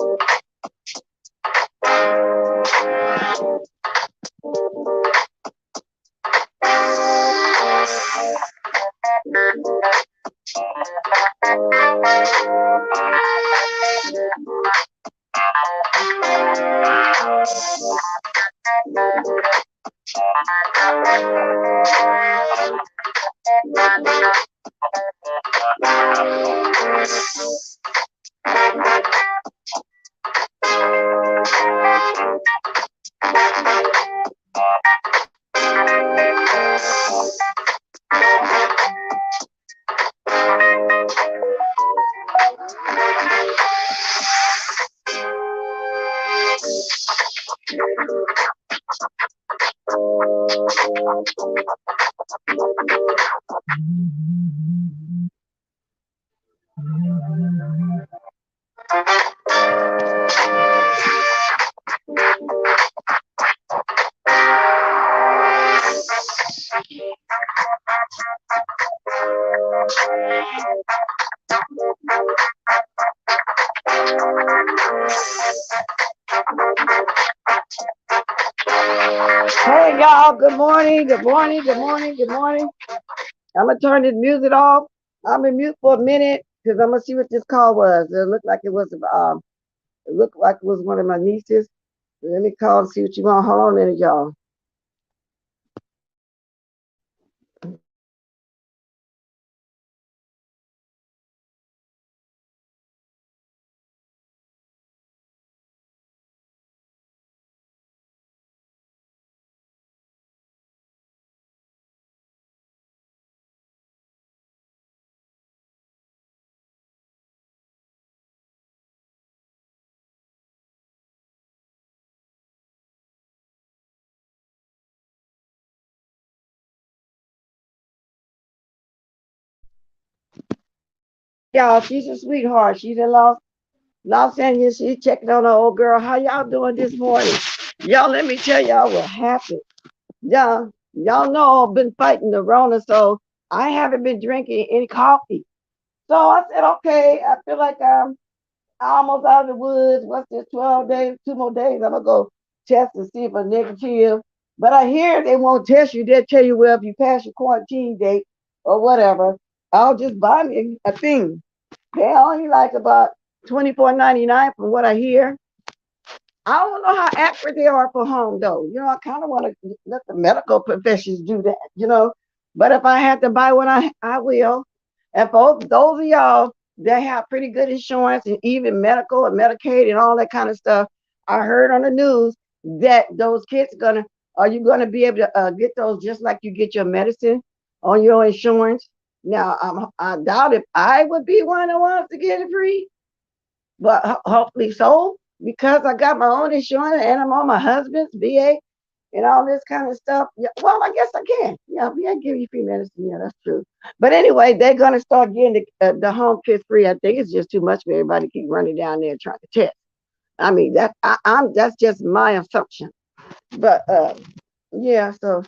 Hey y'all, good morning, good morning, good morning, good morning. I'm gonna turn this music off. I'm in mute for a minute because I'm gonna see what this call was. It looked like it was one of my nieces. Let me call and see what you want. Hold on a minute, y'all. Y'all, she's a sweetheart. She's in Los Angeles. She's checking on her old girl. How y'all doing this morning? Y'all, let me tell y'all what happened. Y'all know I've been fighting the Rona, so I haven't been drinking any coffee. So I said, okay, I feel like I'm almost out of the woods. What's this, 12 days, 2 more days? I'm going to go test to see if I'm negative. But I hear they won't test you. They'll tell you, well, if you pass your quarantine date or whatever, I'll just buy me a thing. They only like about $24.99 from what I hear. I don't know how accurate they are for home, though. I kind of want to let the medical professions do that. But if I had to buy one, I will. And for those of y'all that have pretty good insurance and even medical and Medicaid and all that kind of stuff, I heard on the news that those kids are you gonna be able to get those just like you get your medicine on your insurance? Now, I doubt if I would be one that wants to get it free, but hopefully so, because I got my own insurance and I'm on my husband's VA and all this kind of stuff. Yeah, well, I guess I can. Yeah, VA give you free medicine. Yeah, that's true. But anyway, they're gonna start getting the home kit free. I think it's just too much for everybody to keep running down there trying to test. I mean, I'm that's just my assumption. But yeah, so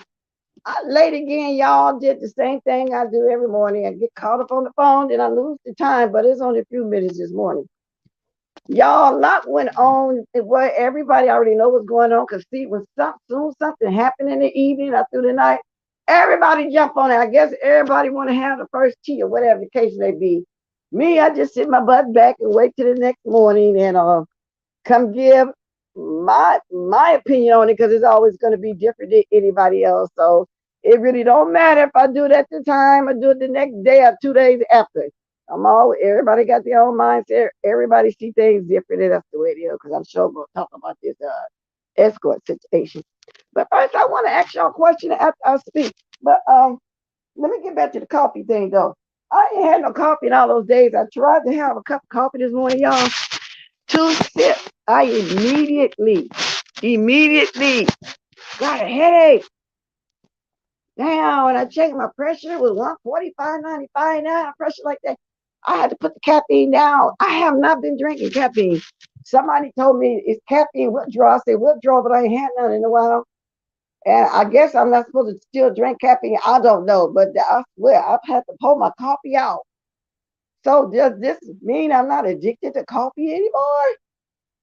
late again, y'all did the same thing I do every morning. I get caught up on the phone, then I lose the time, but it's only a few minutes this morning. Y'all, a lot went on where everybody already know what's going on because see, when soon something happened in the evening or through the night, everybody jump on it. I guess everybody want to have the first tea or whatever the case may be. Me, I just sit my butt back and wait till the next morning and come give my opinion on it because it's always going to be different than anybody else. So it really don't matter if I do it at the time or do it the next day or 2 days after. Everybody got their own mindset. Everybody see things different, and that's the way it is. Because I'm sure we'll talk about this escort situation. But first, I want to ask y'all a question after I speak. But let me get back to the coffee thing though. I ain't had no coffee in all those days. I tried to have a cup of coffee this morning, y'all. 2 sips. I immediately got a headache. Now, when I checked my pressure, it was 145/95 now, pressure like that. I had to put the caffeine down. I have not been drinking caffeine. Somebody told me it's caffeine withdrawal. I said withdrawal, but I ain't had none in a while. And I guess I'm not supposed to still drink caffeine. I don't know, but I swear I've had to pull my coffee out. So does this mean I'm not addicted to coffee anymore?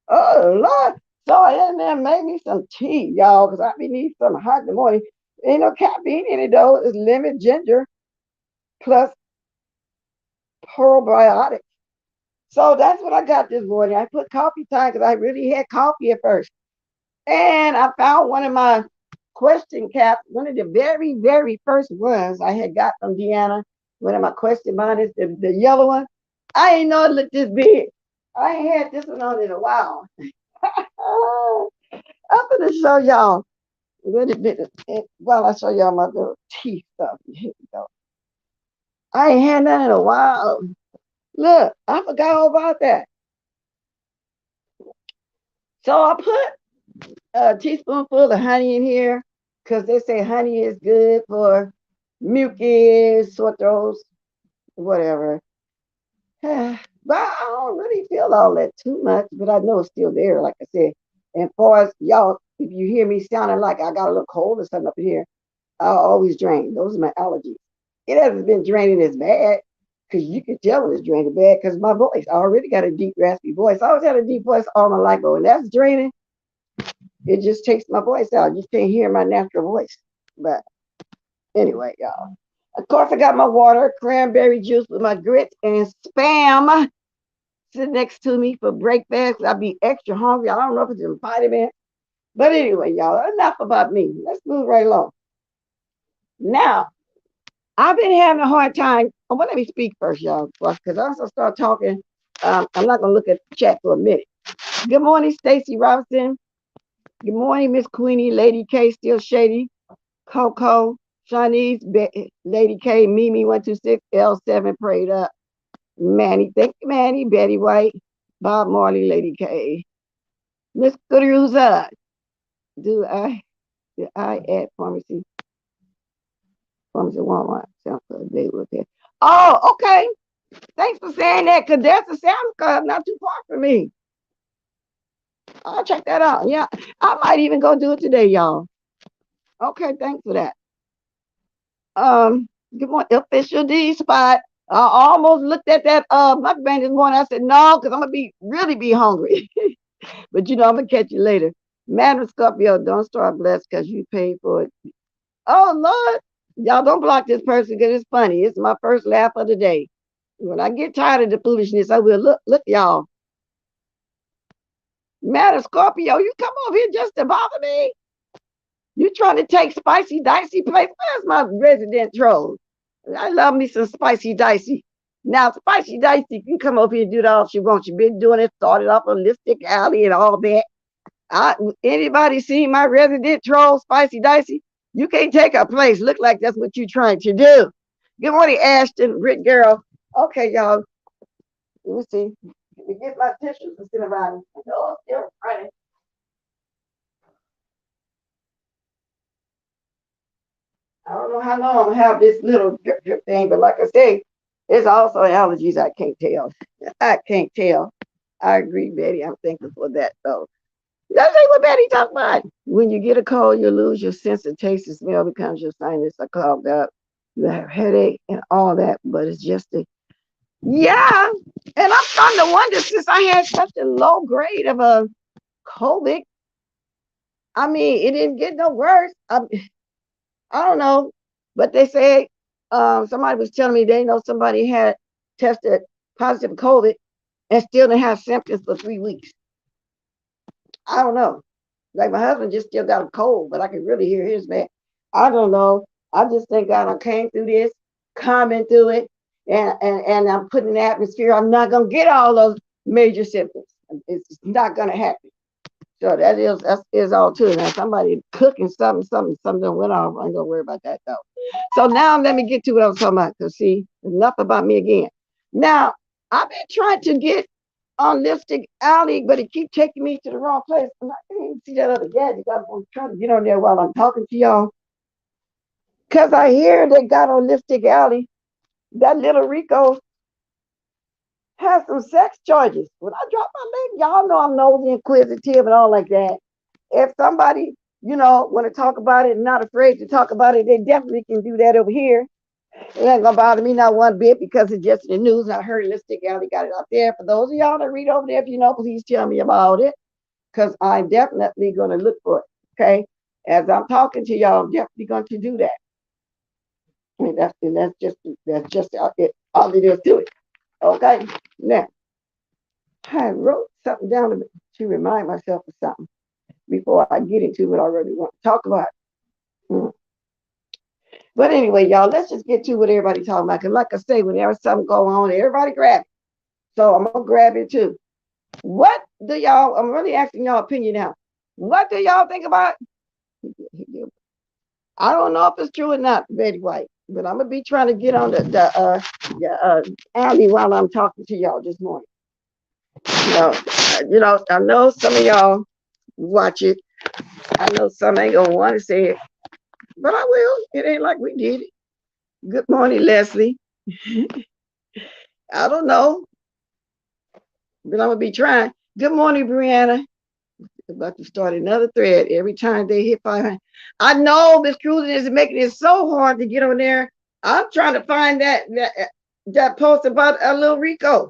Oh Lord. So I in there made me some tea, y'all, because I be need something hot in the morning. Ain't no caffeine in it though. It's lemon ginger plus probiotics. So that's what I got this morning. I put coffee time because I really had coffee at first. And I found one of my question caps, one of the very, very first ones I had got from Deanna. One of my question bonnets, the yellow one. I ain't know it looked this big. I ain't had this one on in a while. I'm gonna show y'all what it did. While I show y'all my little teeth stuff. Here we go. I ain't had none in a while. Look, I forgot all about that. So I put a teaspoonful of honey in here because they say honey is good for mucus, sore throats, whatever. But I don't really feel all that too much, but I know it's still there, like I said. And far as y'all, if you hear me sounding like I got a little cold or something up in here, I'll always drain. Those are my allergies. It hasn't been draining as bad because you can tell when it's draining bad because my voice. I already got a deep, raspy voice. I always had a deep voice all my life, but when that's draining, it just takes my voice out. You can't hear my natural voice. But anyway, y'all. Of course, I got my water, cranberry juice with my grits and spam sitting next to me for breakfast. I'll be extra hungry. I don't know if it's a vitamin. But anyway, y'all, enough about me. Let's move right along. Now, I've been having a hard time. Oh, well, let me speak first, y'all, because I also start talking. I'm not going to look at the chat for a minute. Good morning, Stacy Robinson. Good morning, Miss Queenie, Lady K, Still Shady, Coco, Shanice, Lady K, Mimi 126, L7, Prayed Up, Manny, thank you, Manny, Betty White, Bob Marley, Lady K, Miss Gooderuza. Did I add pharmacy Walmart? Sounds like they were there. Oh, okay. Thanks for saying that, because there's a Sam's Club not too far from me. I'll check that out. Yeah, I might even go do it today, y'all. Okay, thanks for that. Good morning, official D spot. I almost looked at that mukbang this morning. I said no, because I'm gonna be hungry. But I'm gonna catch you later. Madam Scorpio, don't start blessed because you paid for it. Oh Lord, y'all don't block this person because it's funny. It's my first laugh of the day. When I get tired of the foolishness, I will look, y'all. Madam Scorpio, you come over here just to bother me. You trying to take spicy dicey place? Where's my resident troll? I love me some spicy dicey. Now, spicy dicey can come over here and do that all she wants. She been doing it, started off on Lipstick Alley and all that. Anybody seen my resident troll, spicy dicey? You can't take her place. Look like that's what you trying to do. Good morning, Ashton, Brit girl. Okay, y'all. Let me see. Let me get my tissues and sit around. Oh, still running. I don't know how long I'm gonna have this little drip drip thing, but like I say, it's also allergies. I can't tell. I can't tell. I agree, Betty. I'm thankful for that though. That's what Betty talked about. When you get a cold, you lose your sense of taste and smell becomes your sinus are clogged up. You have headache and all that, but it's just a yeah. And I'm starting to wonder since I had such a low grade of a COVID. I mean, it didn't get no worse. I don't know, but they say somebody was telling me they know somebody had tested positive for COVID and still didn't have symptoms for 3 weeks. I don't know. Like my husband just still got a cold, but I can really hear his man. I don't know. I just think God I came through this, coming through it, and I'm putting in the atmosphere. I'm not gonna get all those major symptoms. It's not gonna happen. So that is all too. Now somebody cooking something went off. I ain't gonna worry about that though. So now let me get to what I was talking about. Cause see, enough about me again. Now I've been trying to get on Lipstick Alley, but it keep taking me to the wrong place. I can't even see that other gadget. I'm trying to get on there while I'm talking to y'all. Cause I hear they got on Lipstick Alley that little Rico has some sex charges. When I drop my name, y'all know I'm nosy, inquisitive, and all like that. If somebody, want to talk about it and not afraid to talk about it, they definitely can do that over here. It ain't gonna bother me not one bit because it's just in the news and I heard it. Let's stick out. They got it out there. For those of y'all that read over there, if you know, please tell me about it because I'm definitely gonna look for it. Okay. As I'm talking to y'all, I'm definitely going to do that. I mean, that's just all it is to it. Okay. Now, I wrote something down to remind myself of something before I get into what I really want to talk about. Mm. But anyway, y'all, let's just get to what everybody's talking about. Because like I say, whenever something go on, everybody grab it. So I'm going to grab it too. What do y'all, I'm really asking y'all opinion now. What do y'all think about? I don't know if it's true or not, Betty White, but I'm going to be trying to get on the alley while I'm talking to y'all this morning. I know some of y'all watch it. I know some ain't going to want to say it, but I will. It ain't like we did it. Good morning, Leslie. I don't know, but I'm going to be trying. Good morning, Brianna. About to start another thread every time they hit 500. I know Miss Cruising is making it so hard to get on there. I'm trying to find that post about little Rico.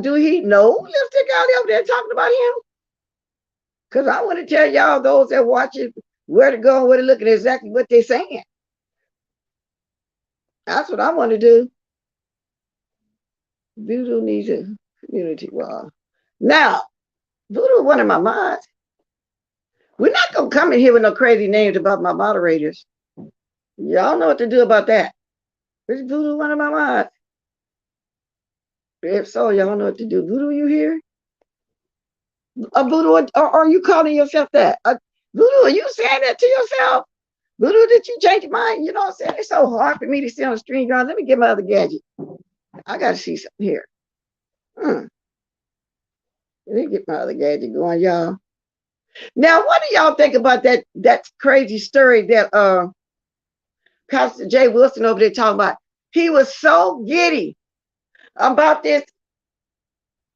Do he know Lipstick Alley over there talking about him? Because I want to tell y'all, those that watch it, where to go and where to look at exactly what they're saying. That's what I want to do. Voodoo needs a community wall. Now, Voodoo one of my mods. We're not going to come in here with no crazy names about my moderators. Y'all know what to do about that. Is Voodoo one of my mods? If so, y'all know what to do. Voodoo, you here? Voodoo, or are you calling yourself that? Voodoo, are you saying that to yourself? Voodoo, did you change your mind? You know what I'm saying? It's so hard for me to see on the stream, y'all. Let me get my other gadget. I got to see something here. Let me get my other gadget going, y'all. Now, what do y'all think about that crazy story that Pastor Jay Wilson over there talking about? He was so giddy about this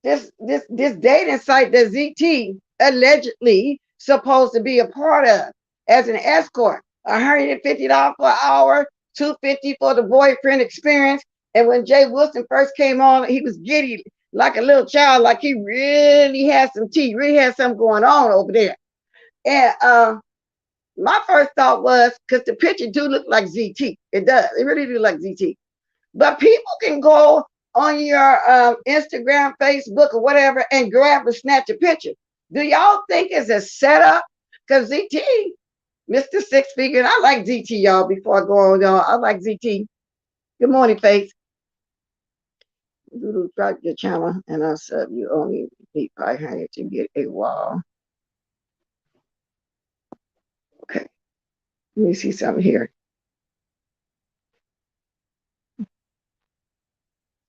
dating site that ZT allegedly supposed to be a part of as an escort. $150 per hour, $250 for the boyfriend experience. And when Jay Wilson first came on, he was giddy like a little child, like he really had some tea, really had something going on over there. And my first thought was, because the picture do look like ZT. It does. It really do like ZT. But people can go on your Instagram, Facebook, or whatever and grab and snatch a picture. Do y'all think it's a setup? Because ZT, Mr. Six Figure, and I like ZT, y'all, before I go on, y'all. I like ZT. Good morning, Faith. Doodle, drop your channel, and I said you only need 500 to get a wall. Okay. Let me see something here.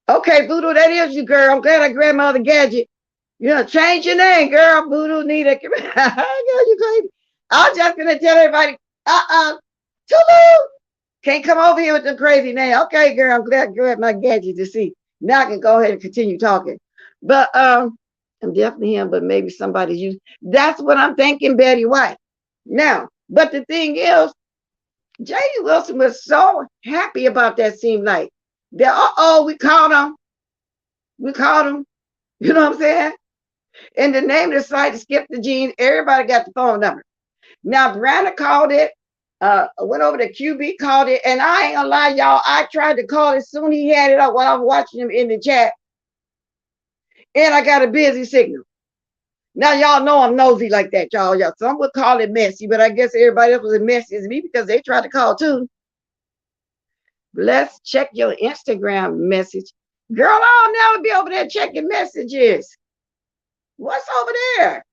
Okay, Voodoo, that is you, girl. I'm glad I grabbed my other gadget. You know, change your name, girl. Voodoo need a girl, you crazy. I'm just gonna tell everybody, Tulu can't come over here with the crazy name. Okay, girl, I'm glad I grabbed my gadget to see. Now I can go ahead and continue talking. But I'm definitely him, but maybe somebody's using. That's what I'm thinking, Betty White. Now, but the thing is, Jayden Wilson was so happy about that, seemed like that, we caught him. We caught him. You know what I'm saying? And the name of the site is Skip the Genes. Everybody got the phone number. Now, Brandon called it. Went over to QB, called it. And I ain't gonna lie, y'all. I tried to call it soon. He had it up while I was watching him in the chat. And I got a busy signal. Now, y'all know I'm nosy like that, y'all. Some would call it messy, but I guess everybody else was as messy as me because they tried to call too. Let's check your Instagram message. Girl, I'll never be over there checking messages. What's over there?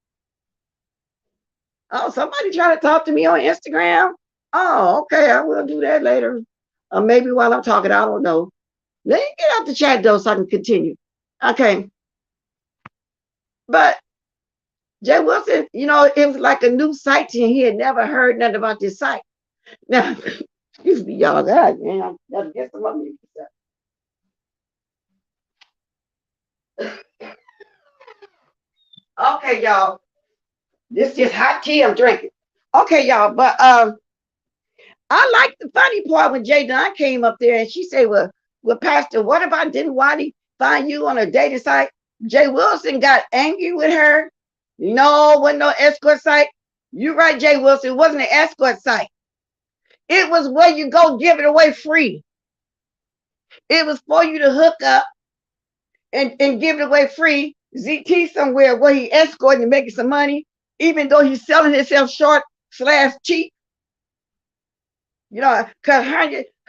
Oh, somebody trying to talk to me on Instagram? Oh, okay, I will do that later. Or maybe while I'm talking, I don't know. Let me get out the chat though so I can continue. Okay. But Jay Wilson, it was like a new site to him. He had never heard nothing about this site. Now, excuse me, y'all. God, man, I gotta get some of me. Okay, y'all. This is hot tea I'm drinking. Okay, y'all, but I like the funny part when Jayden came up there and she said, well, Pastor, what if I didn't want to find you on a dating site? Jay Wilson got angry with her. No, wasn't no escort site. You're right, Jay Wilson. It wasn't an escort site. It was where you go give it away free. It was for you to hook up and give it away free. ZT somewhere where he escorting and making some money, even though he's selling himself short / cheap. You know, because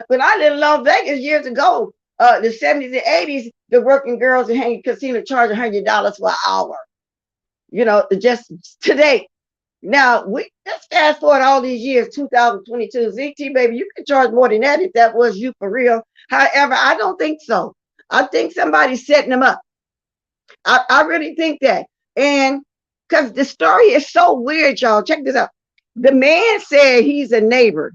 when I lived in Las Vegas years ago, the 70s and 80s, the working girls in hanging casino charge $100 for an hour. You know, just today. Now, let's fast forward all these years, 2022. ZT, baby, you could charge more than that if that was you for real. However, I don't think so. I think somebody's setting them up. I really think that. And because the story is so weird, y'all. Check this out. The man said he's a neighbor.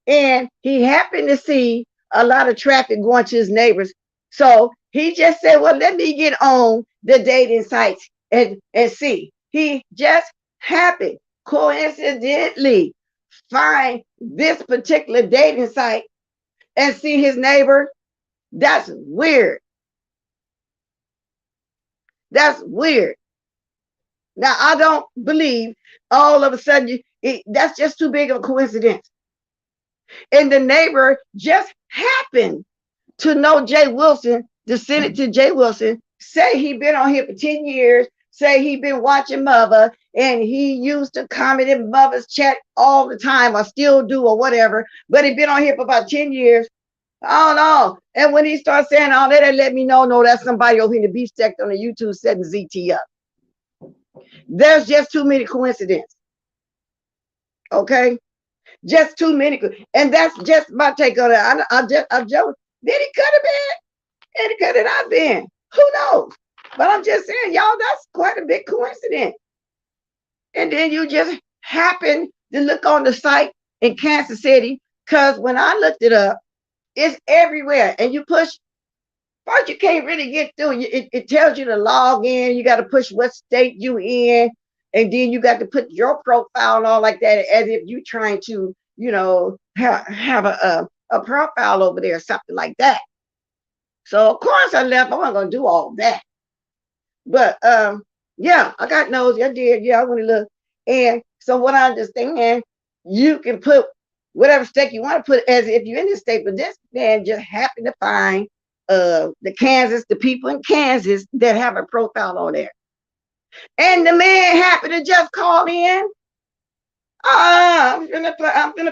And he happened to see a lot of traffic going to his neighbors. So he just said, well, let me get on the dating sites and see. He just happened, coincidentally, find this particular dating site and see his neighbor. That's weird. That's weird. Now, I don't believe all of a sudden that's just too big of a coincidence. And the neighbor just happened to know Jay Wilson, descended to Jay Wilson, say he been on here for 10 years, say he been watching Mother, and he used to comment in Mother's chat all the time, or still do, or whatever, but he been on here for about 10 years. I don't know. And when he starts saying all that, let me know, no, that's somebody over here in the beef stacked on the YouTube setting ZT up. There's just too many coincidences. Okay? Just too many. And that's just my take on it. I'm just, then he could have been, and it could have not been. Who knows? But I'm just saying, y'all, that's quite a big coincidence. And then you just happen to look on the site in Kansas City, because when I looked it up, it's everywhere. And you push, first you can't really get through. It tells you to log in. You got to push what state you in. And then you got to put your profile and all like that, as if you trying to, you know, have a profile over there or something like that. So of course I left. I wasn't gonna do all that. But yeah, I got nosy. I did. Yeah, I want to look. And so what I understand, you can put whatever state you want to put as if you're in the state. But this man just happened to find the people in Kansas that have a profile on there. And the man happened to just call in. I'm gonna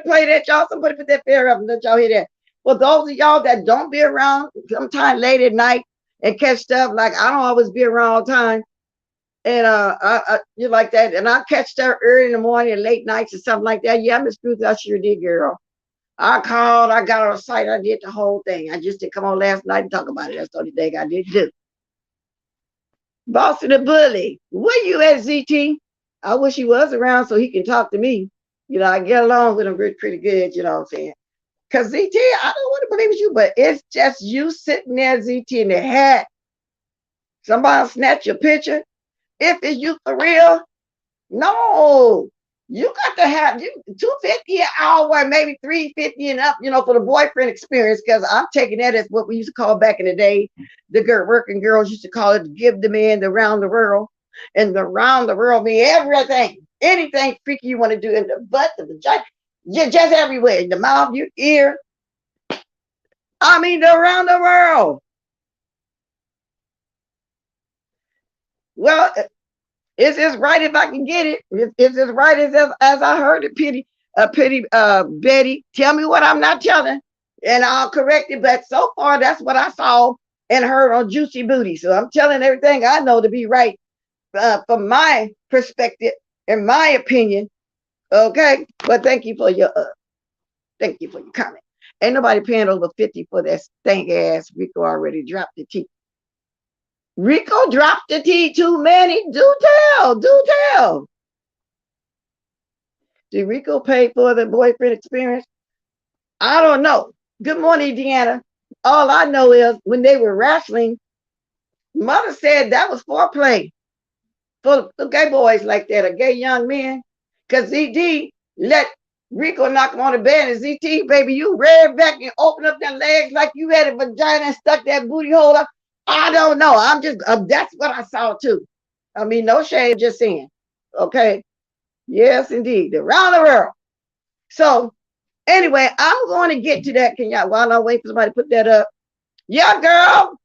play that, y'all. Somebody put that fair up and let y'all hear that. For those of y'all that don't be around sometime late at night and catch stuff, like I don't always be around all the time. And you like that, and I catch stuff early in the morning and late nights or something like that. Yeah, Miss Ruth, I sure did, girl. I called, I got on the site, I did the whole thing. I just didn't come on last night and talk about it. That's the only thing I did do. Boss of the bully, where you at, ZT? I wish he was around so he can talk to me. You know, I get along with him pretty good, you know what I'm saying? Because ZT, I don't want to believe it's you, but it's just you sitting there, ZT, in the hat. Somebody snatch your picture. If it's you for real, no. You got to have you $250 an hour, maybe $350 and up, you know, for the boyfriend experience. Because I'm taking that as what we used to call back in the day. The working girls used to call it give the man the round the world. And the round the world mean everything. Anything freaky you want to do in the butt, the vagina, just everywhere. In the mouth, your ear. I mean, around the world. Well, it's as right if I can get it. It's as right as I heard it, Betty. Tell me what I'm not telling, and I'll correct it. But so far, that's what I saw and heard on Juicy Booty. So I'm telling everything I know to be right from my perspective and my opinion. Okay, but thank you for your comment. Ain't nobody paying over 50 for that stank ass. Rico already dropped the T. Rico dropped the T too many. Do tell. Did Rico pay for the boyfriend experience? I don't know. Good morning, Deanna. All I know is when they were wrestling, Mother said that was foreplay for gay boys like that, or gay young men. Because ZD let Rico knocked him on the bed and ZT, baby, you reared back and opened up their legs like you had a vagina and stuck that booty hole up. I don't know. I'm just, that's what I saw too. I mean, no shame, just saying. Okay. Yes, indeed. Around the world. So anyway, I'm going to get to that. Can y'all, while I wait for somebody to put that up? Yeah, girl.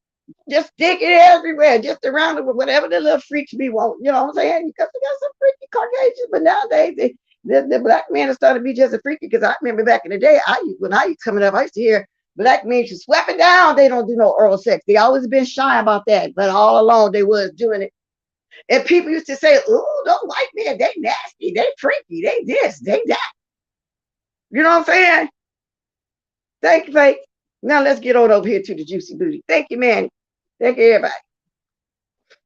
Just stick it everywhere, just around it, whatever the little freaks be want. You know what I'm saying? Because we got some freaky Caucasians, but nowadays the black man is starting to be just a freaky. Because I remember back in the day, when I used coming up, I used to hear black men should sweep it down. They don't do no oral sex. They always been shy about that, but all along they was doing it. And people used to say, "Ooh, those white men, they nasty, they freaky, they this, they that." You know what I'm saying? Thank you, Faith. Now let's get on over here to the juicy booty. Thank you, Manny. Thank you, everybody.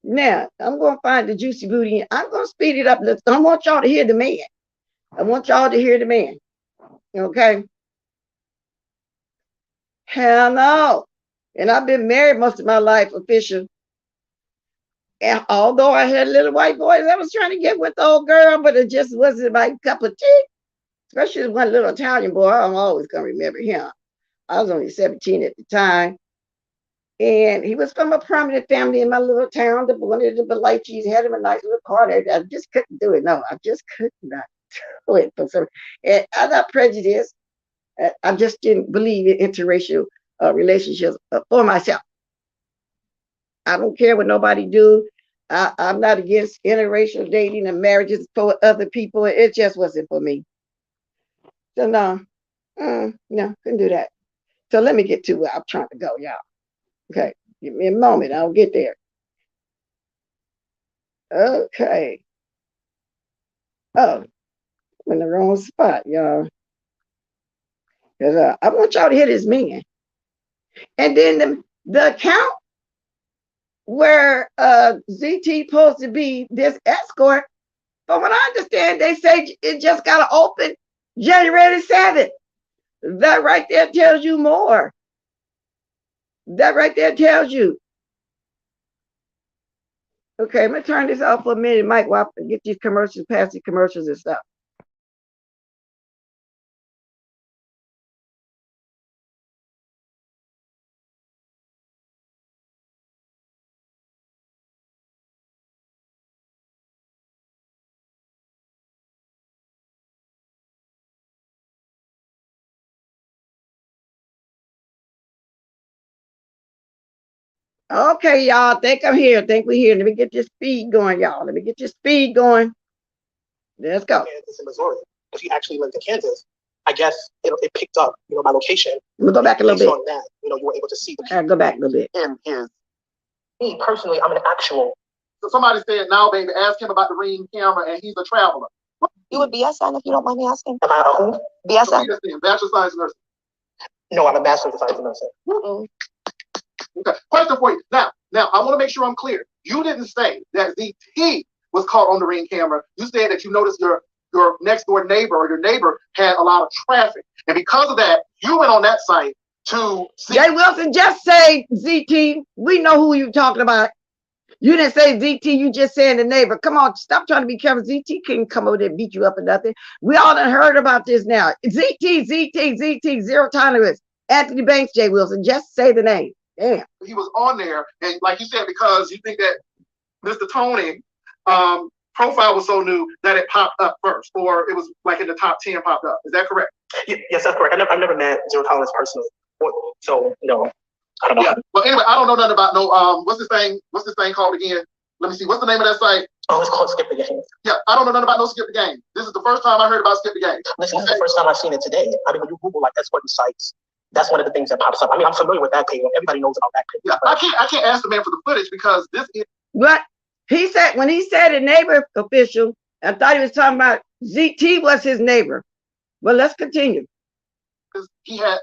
Now, I'm going to find the juicy booty. I'm going to speed it up. I want y'all to hear the man. I want y'all to hear the man. Okay? Hell no. And I've been married most of my life, official. And although I had little white boys, I was trying to get with the old girl, but it just wasn't my cup of tea. Especially one little Italian boy. I'm always going to remember him. I was only 17 at the time. And he was from a prominent family in my little town. One of the Belichis had him a nice little car there. I just couldn't do it. No, I just could not do it. And I'm not prejudiced. I just didn't believe in interracial relationships for myself. I don't care what nobody do. I'm not against interracial dating and marriages for other people. It just wasn't for me. So no, no, couldn't do that. So let me get to where I'm trying to go, y'all. Okay, give me a moment. I'll get there. Okay. Oh, I'm in the wrong spot, y'all. Because I want y'all to hear this man. And then the account where ZT supposed to be this escort, from what I understand, they say it just got to open January 7th. That right there tells you more. That right there tells you. Okay, I'm going to turn this off for a minute, Mike, while I get these commercials, past the commercials and stuff. Okay, y'all, think I'm here. Think we're here. Let me get this speed going, y'all. Let me get your speed going. Let's go. Kansas and Missouri. If he actually lived in Kansas, I guess it picked up, my location. Let me go back a little bit. On that, you were able to see the go back a little bit. Me personally, I'm an actual. So somebody said, now, baby, ask him about the Ring camera, and he's a traveler. You would BSN if you don't mind me asking. Am I a who? BSN. So Bachelor of Science in Nursing. No, I'm a Bachelor of Science in Nursing. Okay. Question for you. Now, I want to make sure I'm clear. You didn't say that ZT was caught on the Ring camera. You said that you noticed your next door neighbor or your neighbor had a lot of traffic. And because of that, you went on that site to see. Jay Wilson, just say ZT. We know who you're talking about. You didn't say ZT, you just saying the neighbor. Come on, stop trying to be careful. ZT can't come over there and beat you up or nothing. We all done heard about this now. ZT, zero tolerance. Anthony Banks, Jay Wilson, just say the name. Damn. He was on there, and like you said, because you think that Mr. Tony profile was so new that it popped up first, or it was like in the top 10 popped up. Is that correct? Yes, that's correct. I've never met Zero Tolerance personally, so no, I don't know. Yeah. Well, anyway, I don't know nothing about no what's this thing called again? Let me see. What's the name of that site? Oh, it's called Skip the Game. Yeah, I don't know nothing about no Skip the Game. This is the first time I heard about Skip the Game. This is the first time I've seen it today. I mean, when you Google like escorting sites, that's one of the things that pops up. I mean, I'm familiar with that page. Everybody knows about that page. Yeah, I can't ask the man for the footage because this is what he said when he said a neighbor official. I thought he was talking about ZT was his neighbor. Well, let's continue. Because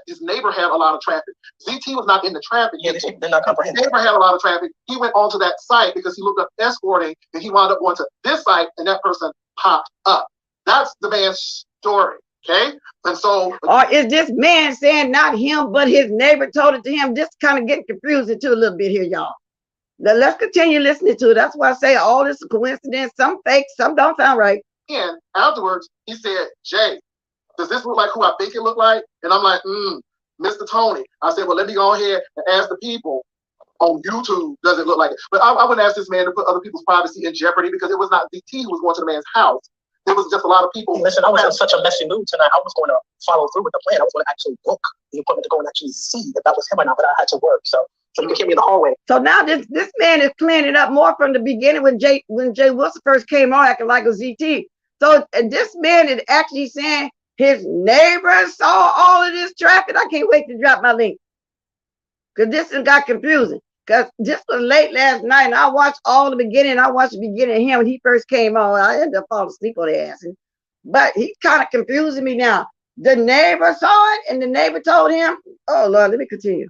his neighbor had a lot of traffic. ZT was not in the traffic. Yeah, they're not comprehensive. His neighbor had a lot of traffic. He went onto that site because he looked up escorting, and he wound up going to this site, and that person popped up. That's the man's story. Okay, and so, or is this man saying not him, but his neighbor told it to him? Just kind of getting confused into a little bit here, y'all. Now, let's continue listening to it. That's why I say all this coincidence, some fake, some don't sound right. And afterwards, he said, Jay, does this look like who I think it looked like? And I'm like, Mr. Tony. I said, well, let me go ahead and ask the people on YouTube, does it look like it? But I wouldn't ask this man to put other people's privacy in jeopardy because it was not DT who was going to the man's house. There was just a lot of people. Listen, I was in such a messy mood tonight. I was going to follow through with the plan. I was going to actually book the appointment to go and actually see if that was him or not, but I had to work. So you can hear me in the hallway. So now this man is cleaning it up more from the beginning when Jay Wilson first came on acting like a ZT. So this man is actually saying his neighbors saw all of this traffic. I can't wait to drop my link because this has got confusing. Because this was late last night, and I watched all the beginning. I watched the beginning of him when he first came on. I ended up falling asleep on the ass. But he's kind of confusing me now. The neighbor saw it, and the neighbor told him, oh, Lord, let me continue.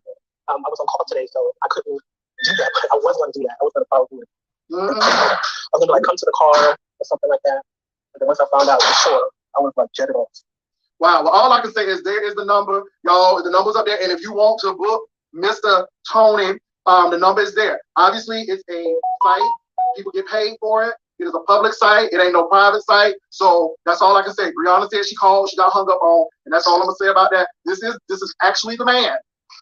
I was on call today, so I couldn't do that. But I was going to do that. I was going to follow through. I was going to like come to the car or something like that. But then once I found out, sure, I was like jetted off. Wow. Well, all I can say is there is the number, y'all. The number's up there. And if you want to book Mr. Tony, the number is there. Obviously, it's a site. People get paid for it. It is a public site. It ain't no private site. So that's all I can say. Brianna said she called. She got hung up on, and that's all I'm gonna say about that. This is actually the man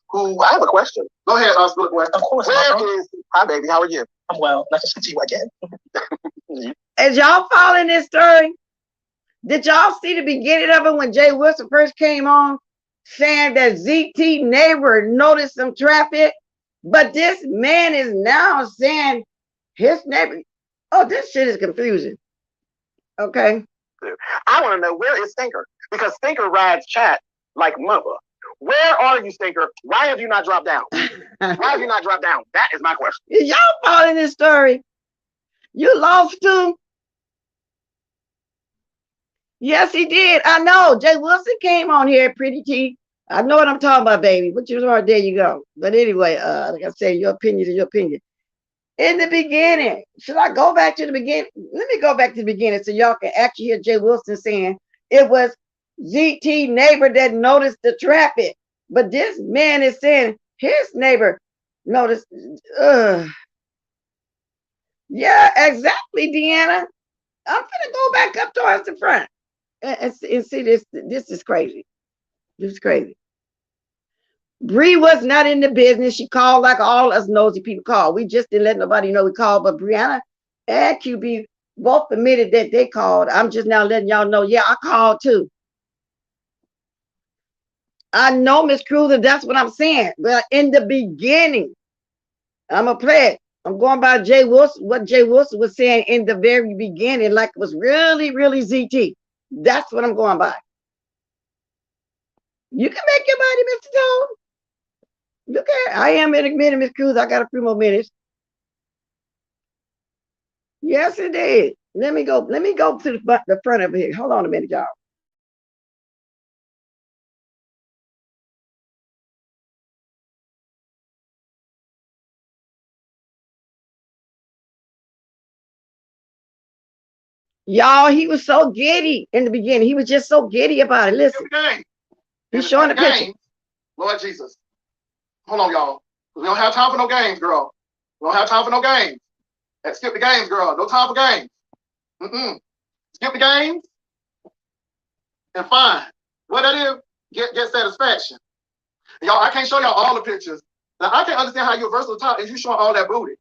who. I have a question. Go ahead, Oscar. Of course. Hi, baby. How are you? I'm well. Nice to speak to you again. As y'all following this story, did y'all see the beginning of it when Jay Wilson first came on, saying that ZT neighbor noticed some traffic? But this man is now saying his neighbor. Oh, this shit is confusing. Okay. I want to know, where is Stinker? Because Stinker rides chat like mother. Where are you, Stinker? Why have you not dropped down? Why have you not dropped down? That is my question. Y'all following this story? You lost too? Yes, he did. I know. Jay Wilson came on here, Pretty T. I know what I'm talking about, baby. But you are, there you go. But anyway, like I said, your opinion is your opinion. In the beginning, should I go back to the beginning? Let me go back to the beginning so y'all can actually hear Jay Wilson saying it was ZT neighbor that noticed the traffic. But this man is saying his neighbor noticed. Yeah, exactly, Deanna. I'm gonna go back up towards the front and see this. This is crazy. This is crazy. Bree was not in the business. She called like all us nosy people call. We just didn't let nobody know we called. But Brianna and QB both admitted that they called. I'm just now letting y'all know, yeah, I called too. I know, Miss Cruiser, that's what I'm saying. But in the beginning, I'm going to play it. I'm going by Jay Wilson, what Jay Wilson was saying in the very beginning, like it was really, really ZT. That's what I'm going by. You can make your money, Mr. Toad. Look at, I am in a minute, Miss Cruz. I got a few more minutes. Yes, it is. Let me go to the front of here. Hold on a minute, y'all. Y'all, he was so giddy in the beginning. He was just so giddy about it. Listen. He's showing the picture. Lord Jesus. Hold on, y'all. We don't have time for no games, girl. We don't have time for no games. Let's skip the games, girl. No time for games. Skip the games. And fine. What that is, get satisfaction. Y'all, I can't show y'all all the pictures. Now, I can't understand how you're versatile if you showing all that booty.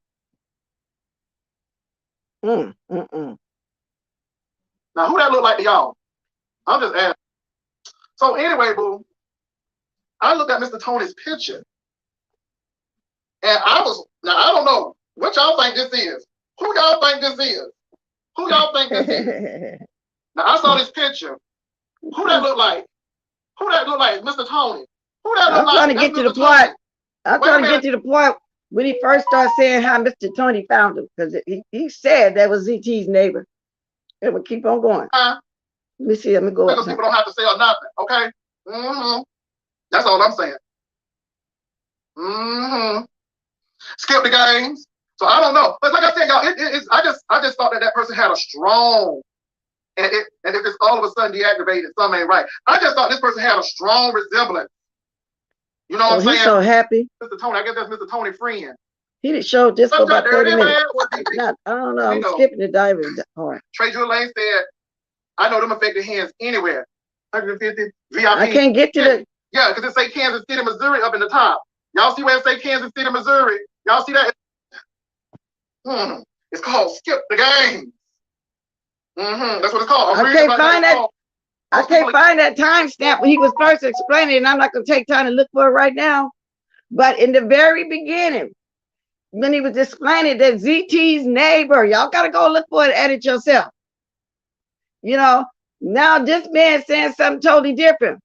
Now, who that look like to y'all? I'm just asking. So anyway, boo, I looked at Mr. Tony's picture. And I don't know what y'all think this is. Who y'all think this is? Who y'all think this is? Now, I saw this picture. Who that look like? Who that look like? Mr. Tony. Who that look like? I'm trying to get to the point. I'm trying to get to the point when he first started saying how Mr. Tony found him. Because he said that was ZT's neighbor. It would keep on going. Let me see. Let me go up. People don't have to say or nothing, okay? That's all I'm saying. Skip the games. So I don't know. But like I said, y'all, I just thought that person had a strong, and if it's all of a sudden deactivated, something ain't right. I just thought this person had a strong resemblance. You know what I'm saying? He's so happy. Mr. Tony, I guess that's Mr. Tony friend. He didn't show just for about 30 minutes. I don't know. I'm skipping the diving part. Trey Jewel Lane said, I know them affected hands anywhere. 150 VIP. I can't get to the. Yeah, because it say Kansas City, Missouri up in the top. Y'all see where it say Kansas City, Missouri? Y'all see that? It's called Skip the Game. That's what it's called. I can't find that. I can't find that timestamp when he was first explaining it, and I'm not going to take time to look for it right now. But in the very beginning, when he was explaining that ZT's neighbor, y'all got to go look for it, edit yourself. You know, now this man saying something totally different.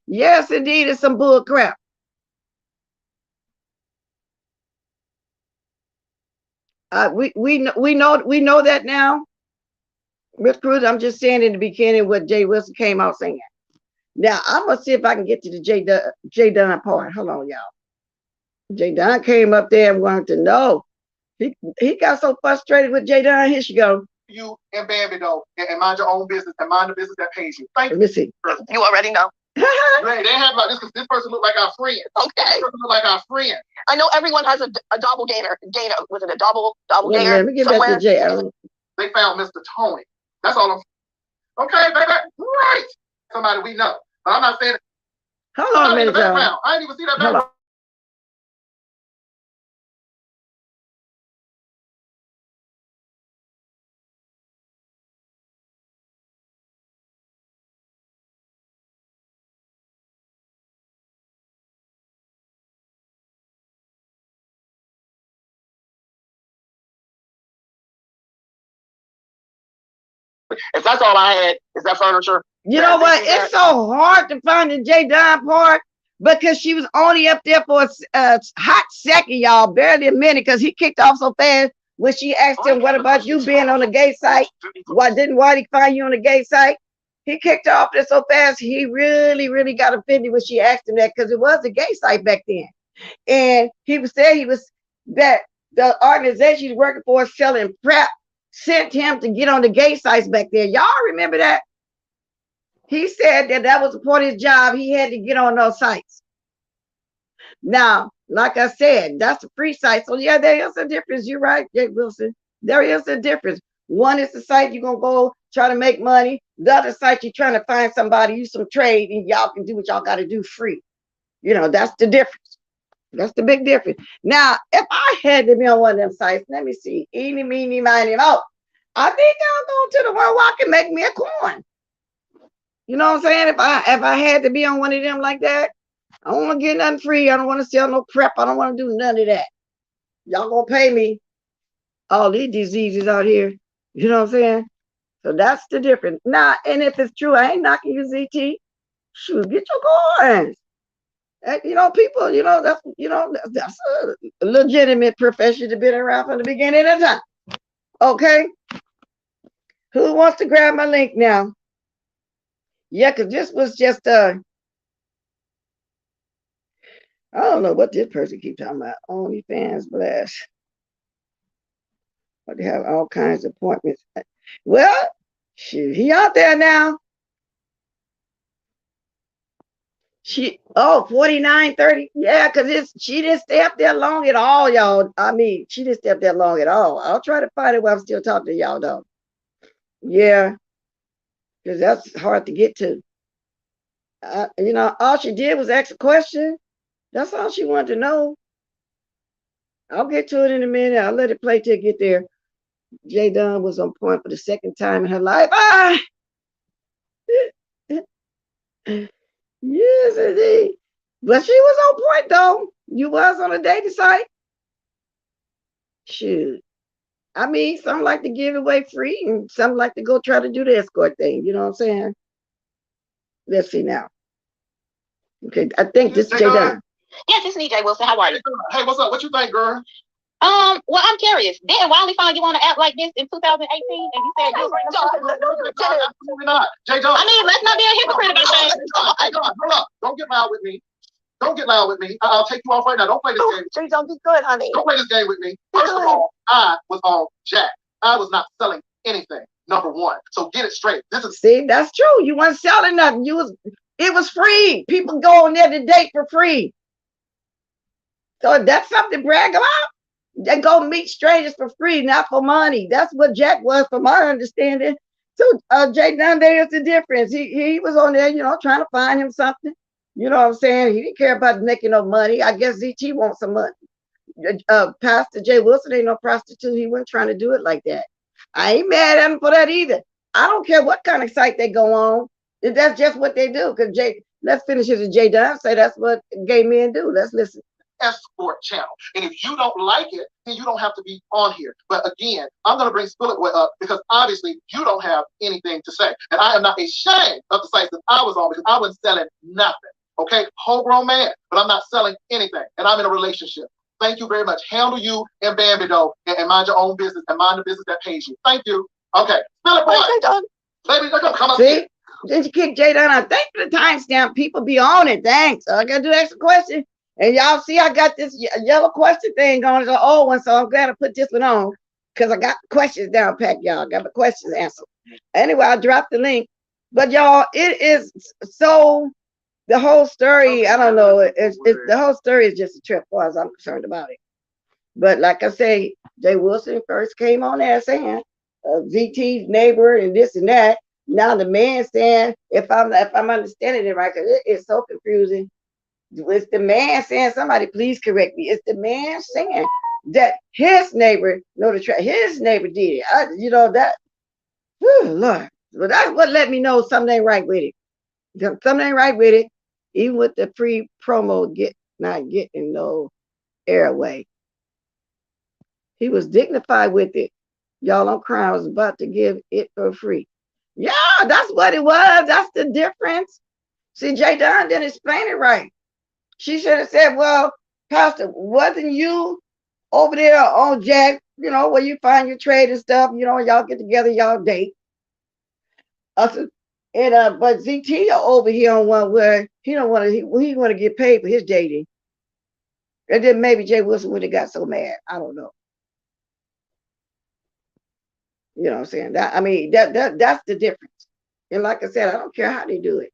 Yes, indeed, it's some bull crap. We know that now. Miss Cruz, I'm just saying in the beginning what Jay Wilson came out saying. Now I'm gonna see if I can get to the Jayden part. Hold on, y'all. Jayden came up there and wanted to know. He got so frustrated with Jayden. Here she go. You and Bambi though, and mind your own business and mind the business that pays you. Thank you. Let me see. You already know. They have like this because this person look like our friend. Okay. This person look like our friend. I know everyone has a doppelganger. Was it a doppelganger? Let me get back to Jay. They found Mr. Tony. That's all I'm. Okay, baby. Right. Somebody we know. But I'm not saying. Hold on a minute, y'all. I didn't even see that background. If that's all I had, is that furniture? You know what? It's so hard to find the Jayden part because she was only up there for a hot second, y'all, barely a minute, because he kicked off so fast when she asked him, "What about you being on the gay site? Why didn't Whitey find you on the gay site?" He kicked off there so fast, he really got offended when she asked him that, because it was a gay site back then. And he said that the organization he's working for, selling prep, sent him to get on the gay sites back there. Y'all remember that? He said that was a part of his job. He had to get on those sites. Now, like I said, that's a free site. So yeah, there is a difference. You're right, Jay Wilson. There is a difference. One is the site you're going to go try to make money. The other site you're trying to find somebody, use some trade, and y'all can do what y'all got to do free. You know, that's the difference. That's the big difference. Now, if I had to be on one of them sites, let me see. Eeny, meeny, miny, mo. I think I'll go to the one where I can make me a coin. You know what I'm saying? If I had to be on one of them like that, I don't want to get nothing free. I don't want to sell no prep. I don't want to do none of that. Y'all gonna pay me all these diseases out here. You know what I'm saying? So that's the difference. Now, and if it's true, I ain't knocking you, ZT. Shoot, get your coins. You know, people, that's a legitimate profession to be around from the beginning of time. Okay. Who wants to grab my link now? Yeah, because this was just I don't know what this person keeps talking about. OnlyFans blast. But they have all kinds of appointments. Well, shoot, he out there now. 49.30. Yeah, because she didn't stay up there long at all, y'all. I mean, she didn't stay up there long at all. I'll try to find it while I'm still talking to y'all, though. Yeah, because that's hard to get to. All she did was ask a question. That's all she wanted to know. I'll get to it in a minute. I'll let it play till it get there. Jayden was on point for the second time in her life. Yes, indeed. But she was on point, though. You was on a dating site. Shoot. I mean, some like to give away free, and some like to go try to do the escort thing. You know what I'm saying? Let's see now. Okay, I think this is Jayden. Yes, it's me, Jay Wilson. How are you? Hey, what's up? What you think, girl? Well, I'm curious. Didn't Wiley find you on an app like this in 2018? And you said you Absolutely not. Jayden. I mean, let's not be a hypocrite about that. Hey, hold up. Don't get loud with me. Don't get loud with me. I'll take you off right now. Don't play this game. Jayden, be good, honey. Don't play this game with me. First of all, I was on Jack. I was not selling anything. Number one. So get it straight. See, that's true. You weren't selling nothing. It was free. People go on there to date for free. So that's something to brag about. They go meet strangers for free, not for money. That's what Jack was, from my understanding. So Jayden, there's the difference. He was on there, trying to find him something. You know what I'm saying? He didn't care about making no money. I guess ZT wants some money. Pastor Jay Wilson ain't no prostitute. He wasn't trying to do it like that. I ain't mad at him for that either. I don't care what kind of site they go on. That's just what they do. Because let's finish it with Jayden. Say that's what gay men do. Let's listen. Escort channel. And if you don't like it, then you don't have to be on here. But again, I'm going to bring Spillet up because obviously you don't have anything to say. And I am not ashamed of the sites that I was on because I wasn't selling nothing. Okay? Homegrown man, but I'm not selling anything. And I'm in a relationship. Thank you very much. Handle you and Bambi though, and mind your own business and mind the business that pays you. Thank you. Okay. Spillet boy. Baby, they're going to come up here. Did you kick Jayden out? Thank you for the timestamp. People be on it. Thanks. I got to do the extra question. And y'all see, I got this yellow question thing going. It's an old one, so I'm glad I put this one on because I got the questions down packed, y'all. I got the questions answered. Anyway, I dropped the link. But y'all, it is so, the whole story, I don't know, the whole story is just a trip as far as I'm concerned about it. But like I say, Jay Wilson first came on there saying ZT's neighbor and this and that. Now the man saying, if I'm understanding it right, because it is so confusing. It's the man saying, somebody please correct me. It's the man saying that his neighbor his neighbor did it. That, Lord. But that's what let me know something ain't right with it. Something ain't right with it. Even with the free promo not getting no airway. He was dignified with it. Y'all, I'm crying. I was about to give it for free. Yeah, that's what it was. That's the difference. See, Jayden didn't explain it right. She should have said, well, Pastor, wasn't you over there on Jack, where you find your trade and stuff, y'all get together, y'all date. But ZT over here on one where he want to get paid for his dating. And then maybe Jay Wilson would have got so mad. I don't know. You know what I'm saying? That's the difference. And like I said, I don't care how they do it.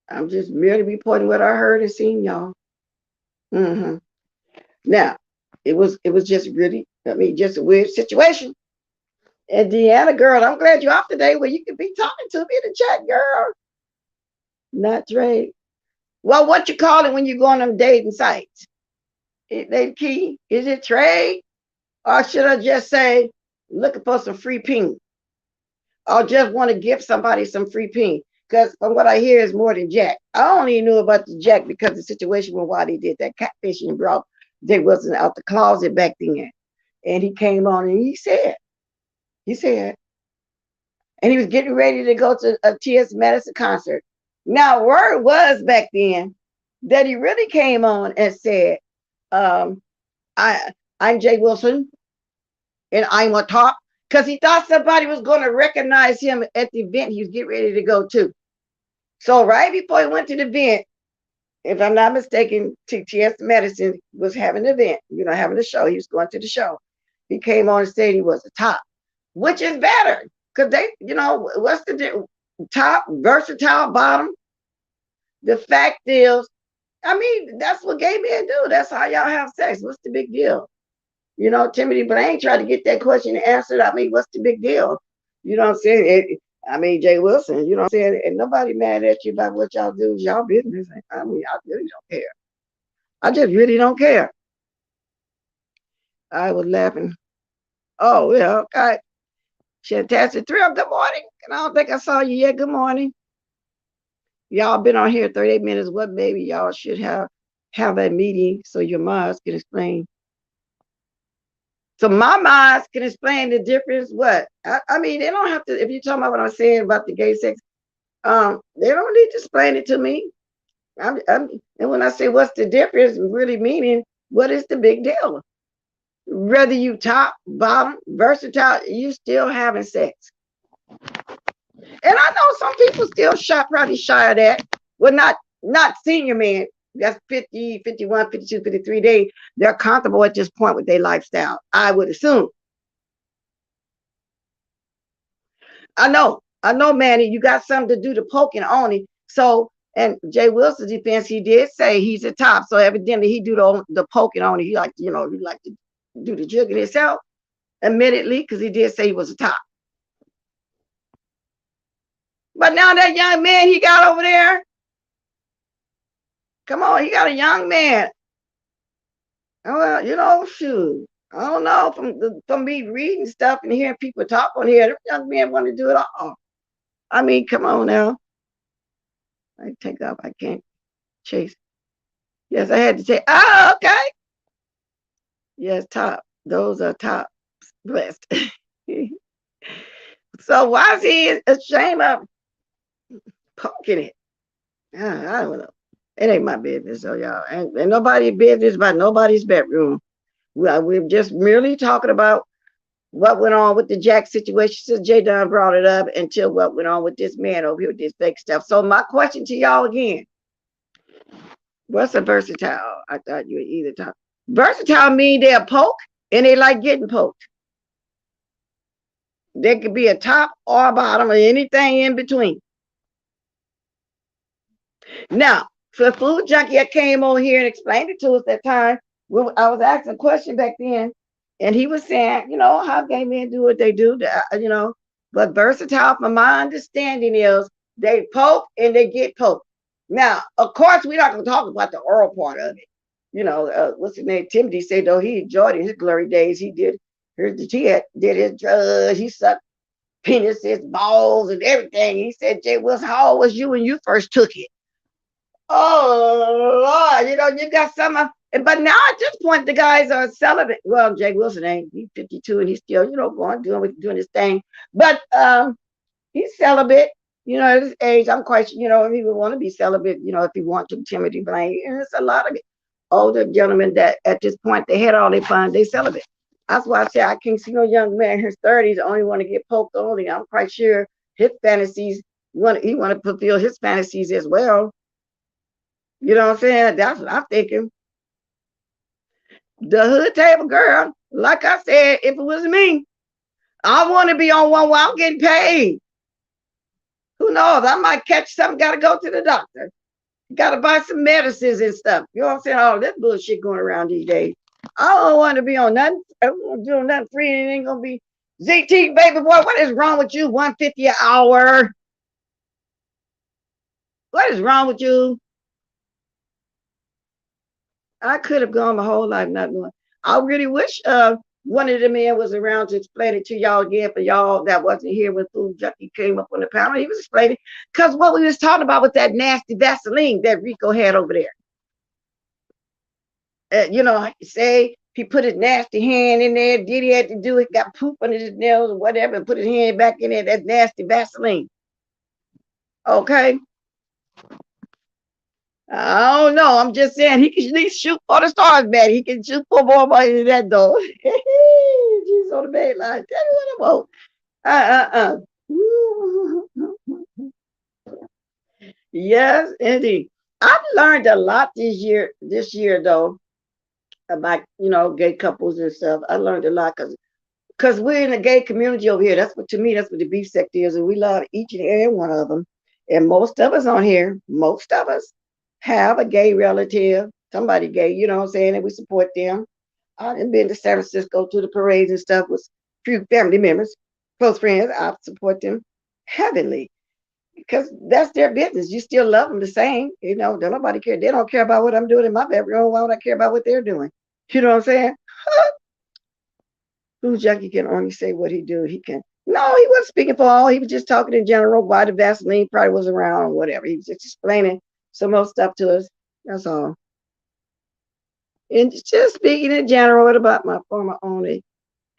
I'm just merely reporting what I heard and seen, y'all. Now, it was just really, just a weird situation. And Deanna, girl, I'm glad you're off today where you can be talking to me in the chat, girl. Not trade. Well, what you call it when you go on them dating sites? They key. Is it trade? Or should I just say, looking for some free ping? Or just want to give somebody some free ping? Because from what I hear is more than Jack. I only knew about the Jack because the situation when why they did that catfishing and brought Jay Wilson out the closet back then. And he came on and he said, and he was getting ready to go to a T.S. Madison concert. Now, word was back then that he really came on and said, I'm Jay Wilson and I'm a top, because he thought somebody was going to recognize him at the event he was getting ready to go to. So right before he went to the event, if I'm not mistaken, T.S. Madison was having an event, having a show. He was going to the show. He came on and said he was a top, which is better because they, what's the top, versatile, bottom? The fact is, that's what gay men do. That's how y'all have sex. What's the big deal? Timothy Blaine tried to get that question answered. What's the big deal? You know what I'm saying? Jay Wilson, you know what I'm saying? And nobody mad at you about what y'all do. It's y'all business. I really don't care. I just really don't care. I was laughing. Oh, yeah, okay. Fantastic Thrill, good morning. And I don't think I saw you yet. Good morning. Y'all been on here 38 minutes. What maybe y'all should have a meeting so your moms can explain. So my moms can explain the difference. What? They don't have to, if you're talking about what I'm saying about the gay sex, they don't need to explain it to me. And when I say what's the difference, really meaning what is the big deal? Whether you top, bottom, versatile, you still having sex. And I know some people still probably shy of that. Well, not senior men. That's 50, 51, 52, 53. They're comfortable at this point with their lifestyle, I would assume. I know, Manny, you got something to do the poking on it. So, and Jay Wilson's defense, he did say he's a top. So evidently he do the poking on it. He like to do the jugging himself, admittedly, because he did say he was a top. But now that young man he got over there, come on, he got a young man. Well, you know, shoot. I don't know from me reading stuff and hearing people talk on here. This young man want to do it all. I mean, come on now. I take off. I can't chase. Yes, I had to say. Oh, okay. Yes, top. Those are top blessed. So why is he ashamed of poking it? I don't know. It ain't my business, so y'all. And nobody's business about nobody's bedroom. We're just merely talking about what went on with the Jack situation since Jayden brought it up until what went on with this man over here with this fake stuff. So my question to y'all again, what's a versatile? I thought you were either talk. Versatile mean they're poke and they like getting poked. They could be a top or a bottom or anything in between. Now, for the food junkie that came on here and explained it to us that time, I was asking a question back then, and he was saying, you know, how gay men do what they do, you know, but versatile, from my understanding, is they poke and they get poked. Now, of course, we're not going to talk about the oral part of it. You know, what's his name? Timothy said, though, he enjoyed it in his glory days. He did his drugs. He sucked penises, balls, and everything. He said, Jay Wilson, how old was you when you first took it? Oh, Lord, you know, you got some of, but now at this point, the guys are celibate. Well, Jay Wilson ain't, he's 52 and he's still, you know, doing his thing. But he's celibate, you know, at his age. I'm quite, you know, if he would want to be celibate, you know, if he wants to, Timothy Blaine. And it's a lot of older gentlemen that at this point, they had all their fun, they celibate. That's why I say I can't see no young man in his 30s only want to get poked only. I'm quite sure his fantasies, he want to fulfill his fantasies as well. You know what I'm saying? That's what I'm thinking. The hood table girl, like I said, if it was me, I want to be on one where I'm getting paid. Who knows? I might catch something, got to go to the doctor. Got to buy some medicines and stuff. You know what I'm saying? All this bullshit going around these days. I don't want to be on nothing. I don't want to do nothing free and it ain't going to be ZT, baby boy. What is wrong with you? $150 an hour. What is wrong with you? I could have gone my whole life not knowing. I really wish one of the men was around to explain it to y'all again for y'all that wasn't here when Food Junkie came up on the panel. He was explaining because what we was talking about with that nasty Vaseline that Rico had over there. You know, say he put his nasty hand in there, did he had to do it, got poop under his nails or whatever, and put his hand back in there, that nasty Vaseline. Okay. I don't know. I'm just saying he can at least shoot for the stars, man. He can shoot for more money than that, though. She's on the main line. Tell me what I want. Yes, indeed. I've learned a lot this year, though, about, you know, gay couples and stuff. I learned a lot because we're in the gay community over here. That's what, to me, that's what the beef sect is. And we love each and every one of them. And most of us on here, most of us have a gay relative, somebody gay, you know what I'm saying, and we support them. I've been to San Francisco to the parades and stuff with a few family members, close friends. I support them heavily because that's their business. You still love them the same. You know, don't nobody care. They don't care about what I'm doing in my bedroom. Why would I care about what they're doing? You know what I'm saying? Food Junkie can only say what he do. He can. No, he wasn't speaking for all. He was just talking in general why the Vaseline probably was around or whatever. He was just explaining some more stuff to us. That's all. And just speaking in general about my former owner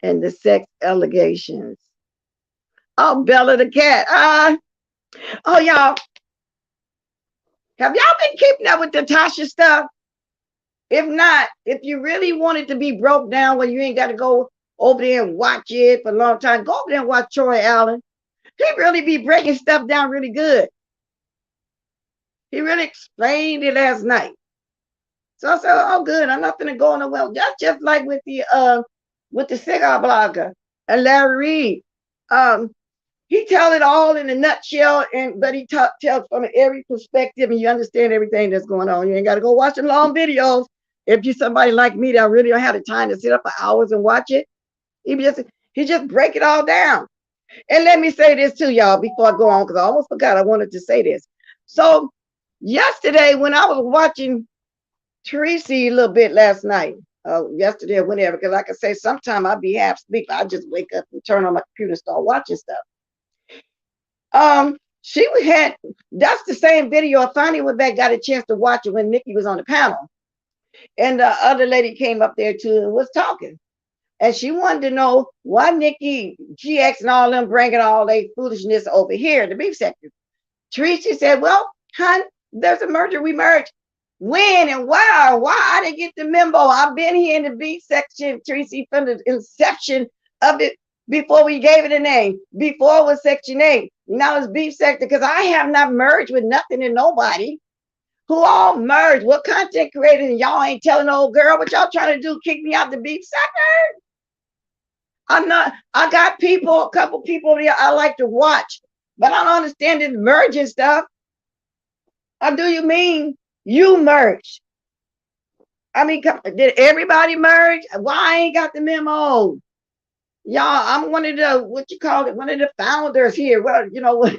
and the sex allegations. Oh, Bella the cat. Oh, y'all. Have y'all been keeping up with the Tasha stuff? If not, if you really want it to be broke down where you ain't got to go over there and watch it for a long time, go over there and watch Troy Allen. He really be breaking stuff down really good. He really explained it last night. So I said, oh, good. I'm not going to go nowhere. That's just like with the cigar blogger and Larry Reed. He tells it all in a nutshell, but he tells from every perspective, and you understand everything that's going on. You ain't got to go watch the long videos. If you're somebody like me that really don't have the time to sit up for hours and watch it, he just break it all down. And let me say this to y'all before I go on, because I almost forgot I wanted to say this. So yesterday when I was watching Tracy a little bit last night, yesterday or whenever, because like I say, sometimes I'll be half asleep. I just wake up and turn on my computer and start watching stuff. She had, that's the same video. I finally went back, got a chance to watch it when Nikki was on the panel. And the other lady came up there too and was talking. And she wanted to know why Nikki, GX, and all them bringing all their foolishness over here, the beef sector. Tracy said, well, hon, there's a merger. We merged. When and why? Why? I didn't get the memo. I've been here in the beef section, Tracy, from the inception of it, before we gave it a name, before it was Section 8. Now it's beef sector, because I have not merged with nothing and nobody. Who all merged? What content creators? And y'all ain't telling the old girl what y'all trying to do, kick me out the beef sector? I'm not, I got people, a couple people there I like to watch, but I don't understand this merging stuff. Or do you mean you merged? I mean, did everybody merge? Why I ain't got the memo? Y'all, I'm one of the, what you call it, one of the founders here. Well, you know what?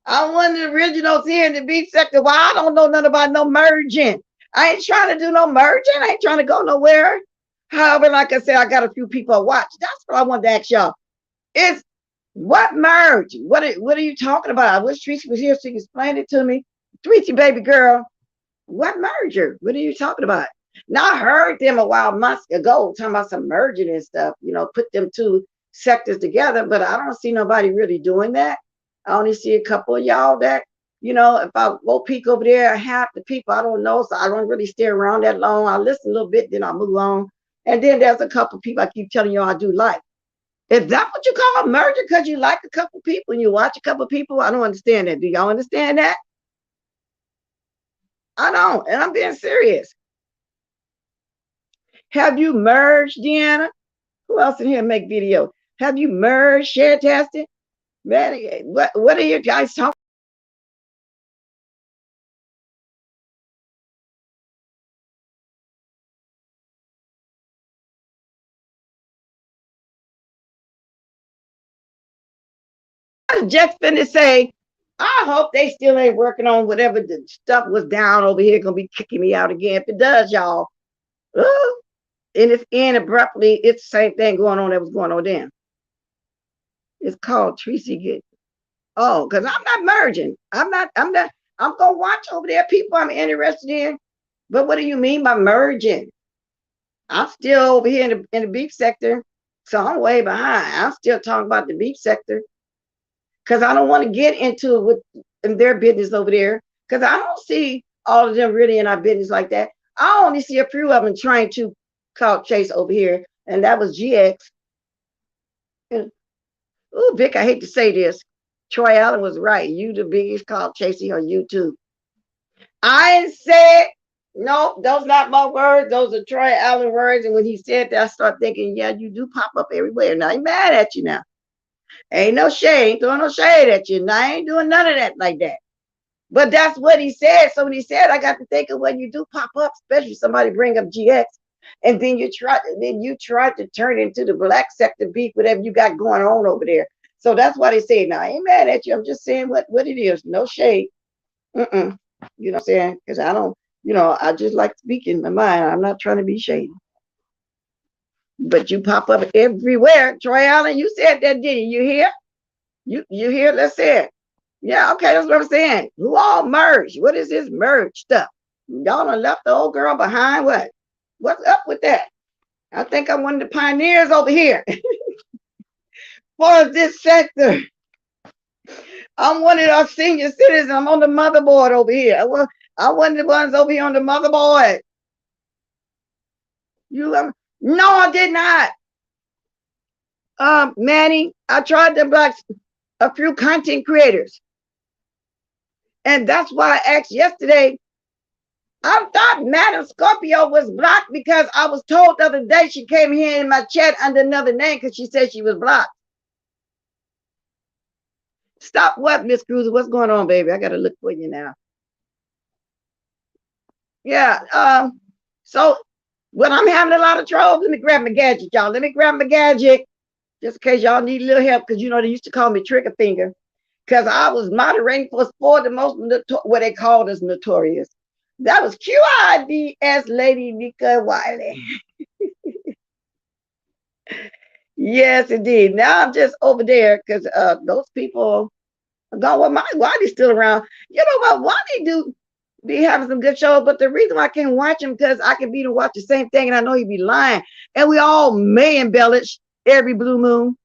I'm one of the originals here in the beef sector. Well, I don't know nothing about no merging. I ain't trying to do no merging. I ain't trying to go nowhere. However, like I said, I got a few people I watch. That's what I wanted to ask y'all. Is what merge? What are you talking about? I wish Tracy was here so she could explain it to me. Tracy, baby girl, what merger? What are you talking about? Now I heard them a while months ago talking about some merging and stuff, you know, put them two sectors together, but I don't see nobody really doing that. I only see a couple of y'all that, you know, if I go peek over there, half the people I don't know, so I don't really stay around that long. I listen a little bit, then I move on. And then there's a couple of people I keep telling you I do like. Is that what you call a merger? Because you like a couple people and you watch a couple people? I don't understand that. Do y'all understand that? I don't, and I'm being serious. Have you merged, Deanna? Who else in here make video? Have you merged, share tested? Man, what are you guys talking? I was just finna say, I hope they still ain't working on whatever the stuff was down over here, gonna be kicking me out again. If it does, y'all, and it's in abruptly, it's the same thing going on that was going on then. It's called Tracy Get. Oh, because I'm not merging. I'm not, I'm gonna watch over there people I'm interested in. But what do you mean by merging? I'm still over here in the beef sector, so I'm way behind. I'm still talking about the beef sector because I don't want to get into with in their business over there because I don't see all of them really in our business like that. I only see a few of them trying to call Chase over here, and that was GX. Oh, Vic, I hate to say this. Troy Allen was right. You the biggest call chasing on YouTube. I ain't said, no, those not my words. Those are Troy Allen words. And when he said that, I started thinking, yeah, you do pop up everywhere. Now, I ain't mad at you now. Ain't no shade. Ain't throwing no shade at you. Now, I ain't doing none of that like that. But that's what he said. So when he said, I got to think of when you do pop up, especially somebody bring up GX, and then you try to turn into the black sector beef, whatever you got going on over there. So that's why they say, now, I ain't mad at you. I'm just saying what it is. No shade. You know what I'm saying? Because I don't, I just like speaking my mind. I'm not trying to be shady. But you pop up everywhere. Troy Allen, you said that, didn't you? You hear? You hear? Let's say it. Yeah, okay, that's what I'm saying. Who all merged? What is this merge stuff? Y'all done left the old girl behind. What? What's up with that? I think I'm one of the pioneers over here for this sector. I'm one of our senior citizens. I'm on the motherboard over here. I'm one of the ones over here on the motherboard. No, I did not. Manny, I tried to block a few content creators. And that's why I asked yesterday. I thought Madam Scorpio was blocked because I was told the other day she came here in my chat under another name because she said she was blocked. Stop what, Miss Cruiser? What's going on, baby? I got to look for you now. Yeah. So when I'm having a lot of trouble, let me grab my gadget, y'all. Let me grab my gadget. Just in case y'all need a little help, because you know they used to call me Trigger Finger, because I was moderating for the most what they called us notorious. That was QIDS Lady Nika Wiley. Yes, indeed. Now I'm just over there because those people are gone. Well, my Wiley's still around. You know what? Wiley do be having some good shows, but the reason why I can't watch him because I can be to watch the same thing, and I know he'd be lying. And we all may embellish every blue moon.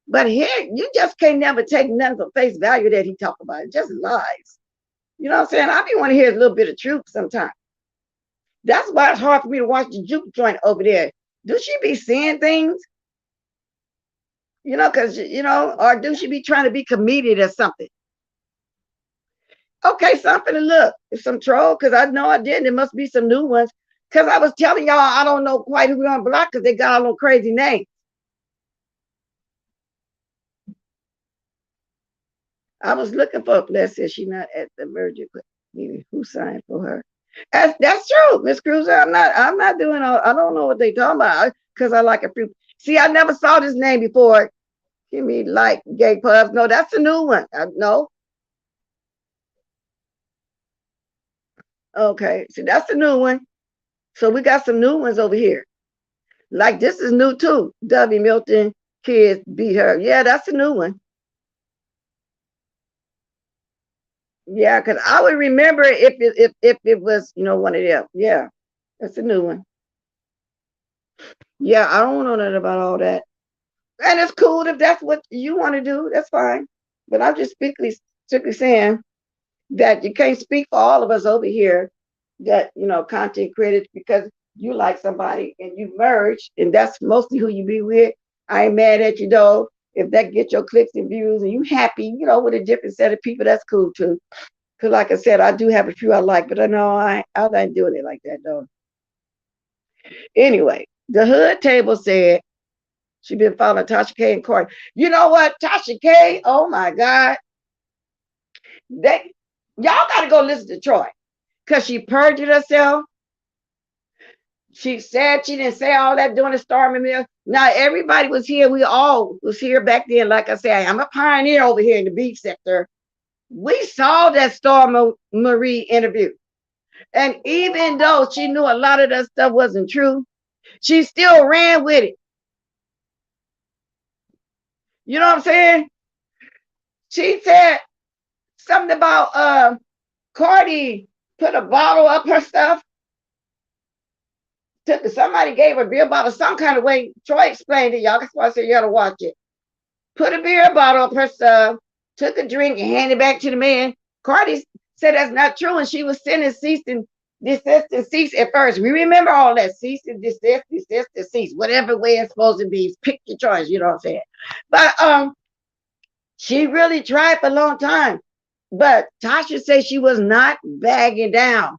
But here, you just can't never take nothing for face value that he talk about. It just lies. You know what I'm saying? I be want to hear a little bit of truth sometimes. That's why it's hard for me to watch the juke joint over there. Do she be seeing things? You know, because, you know, or do she be trying to be comedic or something? Okay, something to look. It's some troll, because I know I didn't. There must be some new ones. Because I was telling y'all, I don't know quite who we're on block because they got all those crazy names. I was looking for a place. Says she's not at the merger meeting. Who signed for her? That's true, Miss Cruiser. I'm not doing all. I don't know what they talking about because I like a few. See, I never saw this name before. Give me like gay pubs. No, that's a new one. No. Okay, see, that's a new one. So we got some new ones over here. Like this is new too. W Milton kids beat her. Yeah, that's a new one. Yeah, because I would remember if it was, you know, one of them. Yeah, that's a new one. Yeah, I don't know nothing about all that. And it's cool if that's what you want to do, that's fine. But I'm just strictly saying that you can't speak for all of us over here that, you know, content creators, because you like somebody and you merge, and that's mostly who you be with. I ain't mad at you though. If that gets your clicks and views and you happy, you know, with a different set of people, that's cool too. Because like I said, I do have a few I like, but I know I ain't doing it like that though. Anyway, the hood table said she been following Tasha K in court. You know what, Tasha K? Oh my God, y'all got to go listen to Troy because she perjured herself. She said she didn't say all that during the storming mill. Now everybody was here. We all was here back then. Like I said, I'm a pioneer over here in the beach sector. We saw that Storm Marie interview. And even though she knew a lot of that stuff wasn't true, she still ran with it. You know what I'm saying? She said something about Cardi put a bottle up her stuff. Somebody gave her a beer bottle some kind of way. Troy explained it, y'all. That's why I said you gotta watch it. Put a beer bottle up her stuff, took a drink and handed it back to the man. Cardi said that's not true, and she was sending cease and desist and cease at first. We remember all that cease and desist and cease, whatever way it's supposed to be. Pick your choice, you know what I'm saying? But she really tried for a long time. But Tasha said she was not bagging down.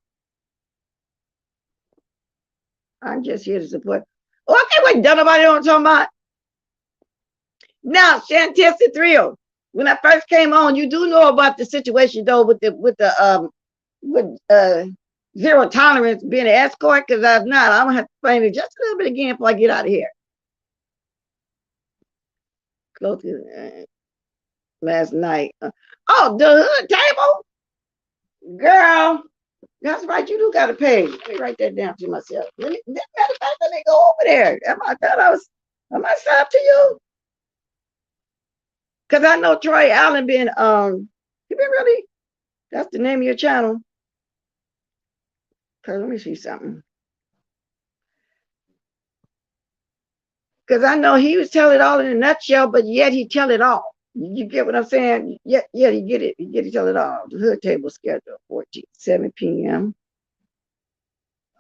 I'm just here to support. Okay, wait, don't nobody know what I'm talking about. Now, Shantistic Thrill. When I first came on, you do know about the situation though with zero tolerance being an escort, because if not, I'm gonna have to explain it just a little bit again before I get out of here. Close to last night. Oh, the hood table, girl. That's right. You do got to pay. Let me write that down to myself. Matter of fact, let me go over there. I thought I might sign up to you. Because I know Troy Allen been, you been really, that's the name of your channel. Okay, let me see something. Because I know he was telling it all in a nutshell, but yet he tell it all. You get what I'm saying? Yeah, he get it. He tell it all. The hood table schedule, 7 p.m.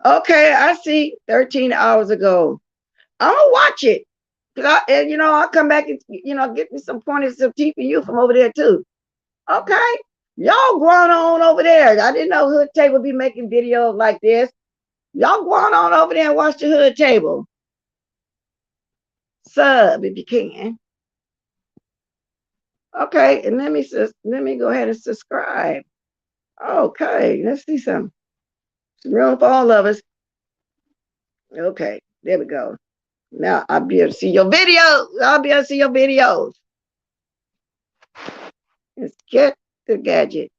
Okay, I see 13 hours ago. I'm going to watch it. And, you know, I'll come back and, you know, get me some pointers of teeth for you from over there, too. Okay. Y'all going on over there. I didn't know Hood Table be making videos like this. Y'all going on over there and watch the Hood Table. Sub if you can. Okay, and let me go ahead and subscribe. Okay, let's see some room for all of us. Okay, there we go. Now I'll be able to see your videos. I'll be able to see your videos. Let's get the gadget.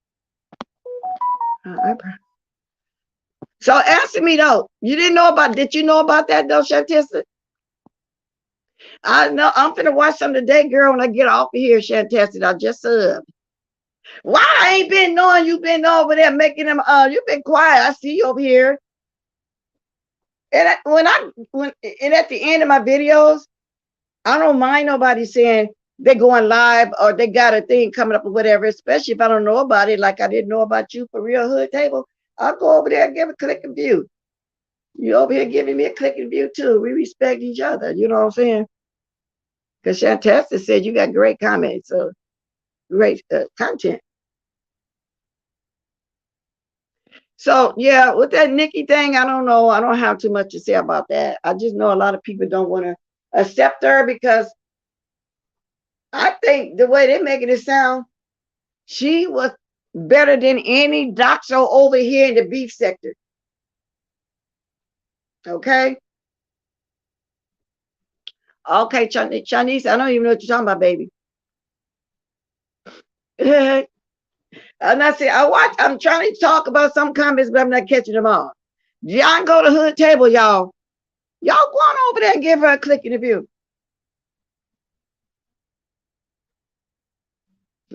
So answer me though. Did you know about that though, Shantissa? I know I'm finna watch some today, girl, when I get off of here, Shantissa. I just subbed. Why I ain't been knowing you been over there making them you've been quiet. I see you over here. And at the end of my videos, I don't mind nobody saying they're going live or they got a thing coming up or whatever, especially if I don't know about it, like I didn't know about you for real hood table. I'll go over there and give a click and view. You over here giving me a click and view too. We respect each other. You know what I'm saying? Because Shantessa said you got great comments, so great content. So yeah, with that Nikki thing, I don't know. I don't have too much to say about that. I just know a lot of people don't want to accept her because I think the way they're making it sound, she was better than any doctor over here in the beef sector. Okay. Okay, Chinese, I don't even know what you're talking about, baby. I'm not saying I'm trying to talk about some comments, but I'm not catching them all. Y'all go to hood table, y'all. Y'all go on over there and give her a click in the view.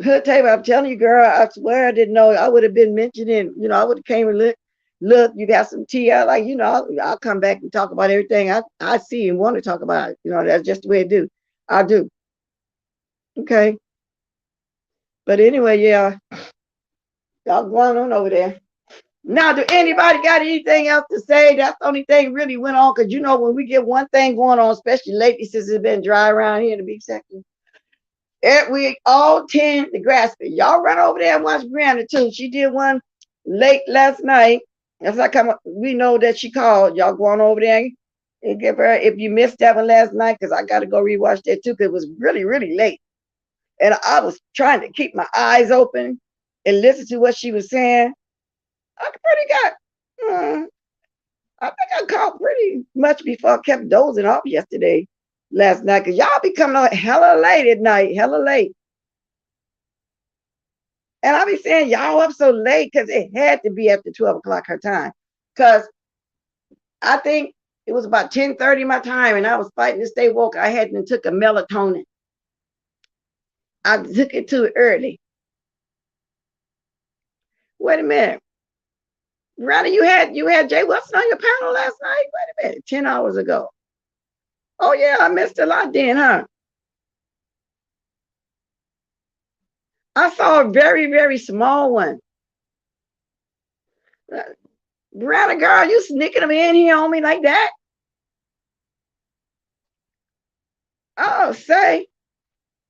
Hood table, I'm telling you, girl, I swear I didn't know. I would have been mentioning, I would have came and look, you got some tea. I like, I'll come back and talk about everything I see and want to talk about. That's just the way I do. I do. Okay. But anyway, yeah. Y'all going on over there. Now, do anybody got anything else to say? That's the only thing really went on, because when we get one thing going on, especially lately since it's been dry around here in the beef section, we all tend to grasp it. Y'all run over there and watch Brianna too. She did one late last night. As we know that she called. Y'all going over there and give her, if you missed that one last night, because I got to go rewatch that too, because it was really, really late. And I was trying to keep my eyes open and listen to what she was saying. I think I called pretty much before I kept dozing off last night, because y'all be coming on hella late at night, hella late. And I be saying y'all up so late because it had to be after 12 o'clock her time. Because I think it was about 10:30 my time, and I was fighting to stay woke. I hadn't took a melatonin. I took it too early. Wait a minute. Ronnie, you had Jay Wilson on your panel last night? Wait a minute, 10 hours ago. Oh yeah, I missed a lot then, huh? I saw a very, very small one. Ronnie, girl, you sneaking them in here on me like that? Oh, say.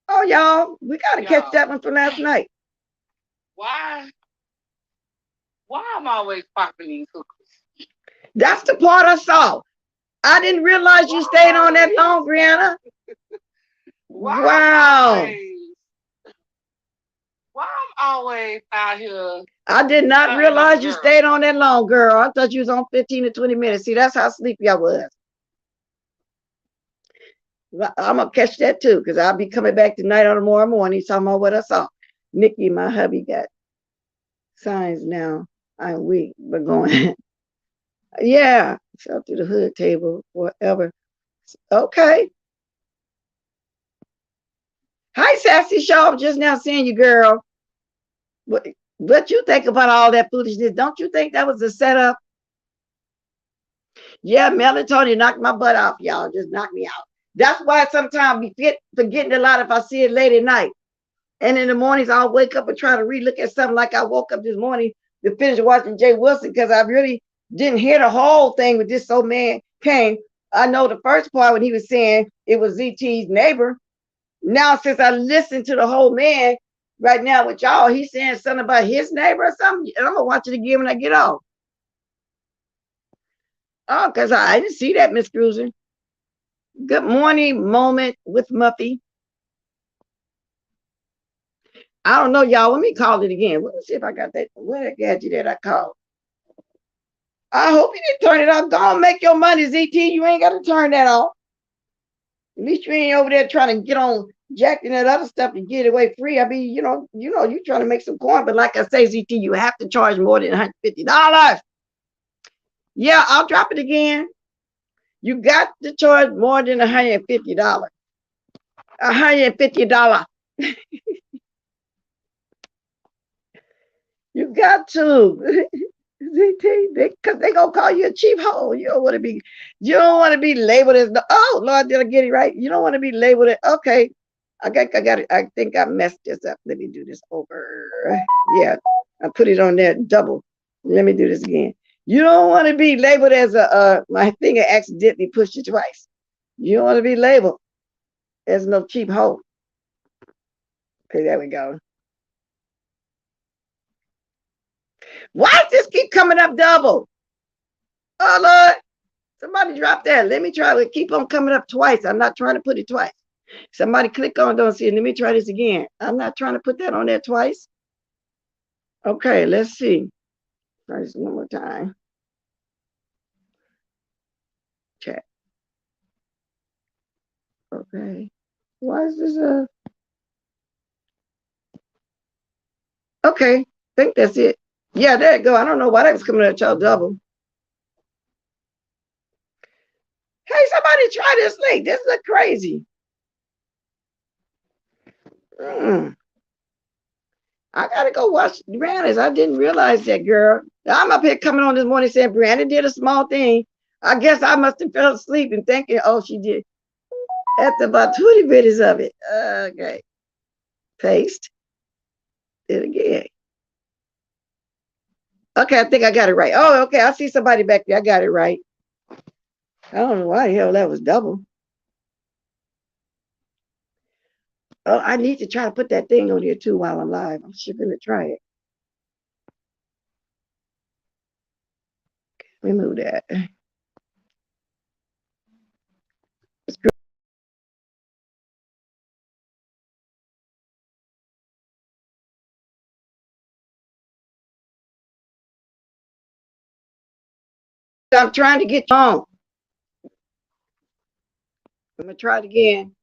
Oh, y'all, we gotta catch that one from last night. Why am I always popping these hookers? That's the part I saw. I didn't realize you stayed on that long, Brianna. Wow. Why I'm always out here? I did not realize you stayed on that long, girl. I thought you was on 15 to 20 minutes. See, that's how sleepy I was. I'm going to catch that too, because I'll be coming back tonight or tomorrow morning talking about what I saw. Nikki, my hubby, got signs now. I'm weak, but going. Yeah, fell through the hood table, whatever. Okay. Hi, Sassy Shaw. I'm just now seeing you, girl. What you think about all that foolishness? Don't you think that was a setup? Yeah, melatonin knocked my butt off, y'all. Just knocked me out. That's why sometimes I forgetting a lot if I see it late at night. And in the mornings, I'll wake up and try to relook at something like I woke up this morning to finish watching Jay Wilson, because I really didn't hear the whole thing with this old man came. I know the first part when he was saying it was ZT's neighbor. Now, since I listened to the whole man right now with y'all, he's saying something about his neighbor or something. And I'm going to watch it again when I get off. Oh, because I didn't see that, Miss Cruiser. Good morning moment with Muffy. I don't know, y'all. Let me call it again. Let's see if I got that. What that gadget that I called? I hope you didn't turn it off. Don't make your money, ZT. You ain't got to turn that off. At least you ain't over there trying to get on jacking that other stuff to get away free. I mean, you trying to make some coin, but like I say, ZT, you have to charge more than $150. Yeah, I'll drop it again. You got to charge more than $150. $150. You got to. Because they gonna call you a cheap hoe. You don't want to be labeled as oh Lord, did I get it right? You don't want to be labeled as okay. I got it. I think I messed this up. Let me do this over. Yeah, I put it on there double. Let me do this again. You don't want to be labeled as my finger accidentally pushed it twice. You don't want to be labeled as no cheap hoe. Okay, there we go. Why does this keep coming up double? Oh Lord, somebody drop that. Let me try to keep on coming up twice. I'm not trying to put it twice. Somebody click on, don't see it. Let me try this again. I'm not trying to put that on there twice. Okay, let's see. Try this one more time. Check. Okay. Why is this okay, I think that's it. Yeah, there you go. I don't know why that was coming at y'all double. Hey, somebody try this link. This look crazy. I gotta go watch Brandon's. I didn't realize that, girl. I'm up here coming on this morning saying Brandon did a small thing. I guess I must have fell asleep and thinking, oh, she did. After about 20 minutes of it. Okay. Paste. It again. Okay, I think I got it right. Oh, okay. I see somebody back there. I got it right. I don't know why the hell that was double. Oh, I need to try to put that thing on here too while I'm live. I'm sure gonna try it. Remove that. I'm trying to get you on. I'm gonna try it again.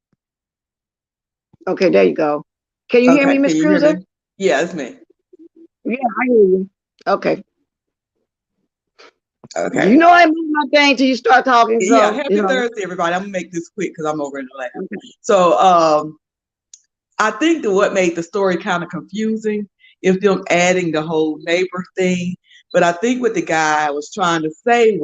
Okay, there you go. Can you hear me, Miss Cruiser? Yeah, it's me. Yeah, I hear you. Okay. Okay. You know I move my thing till you start talking. So, yeah, happy Thursday, everybody. I'm gonna make this quick because I'm over in the lab. Okay. So I think that what made the story kind of confusing is them adding the whole neighbor thing. But I think what the guy was trying to say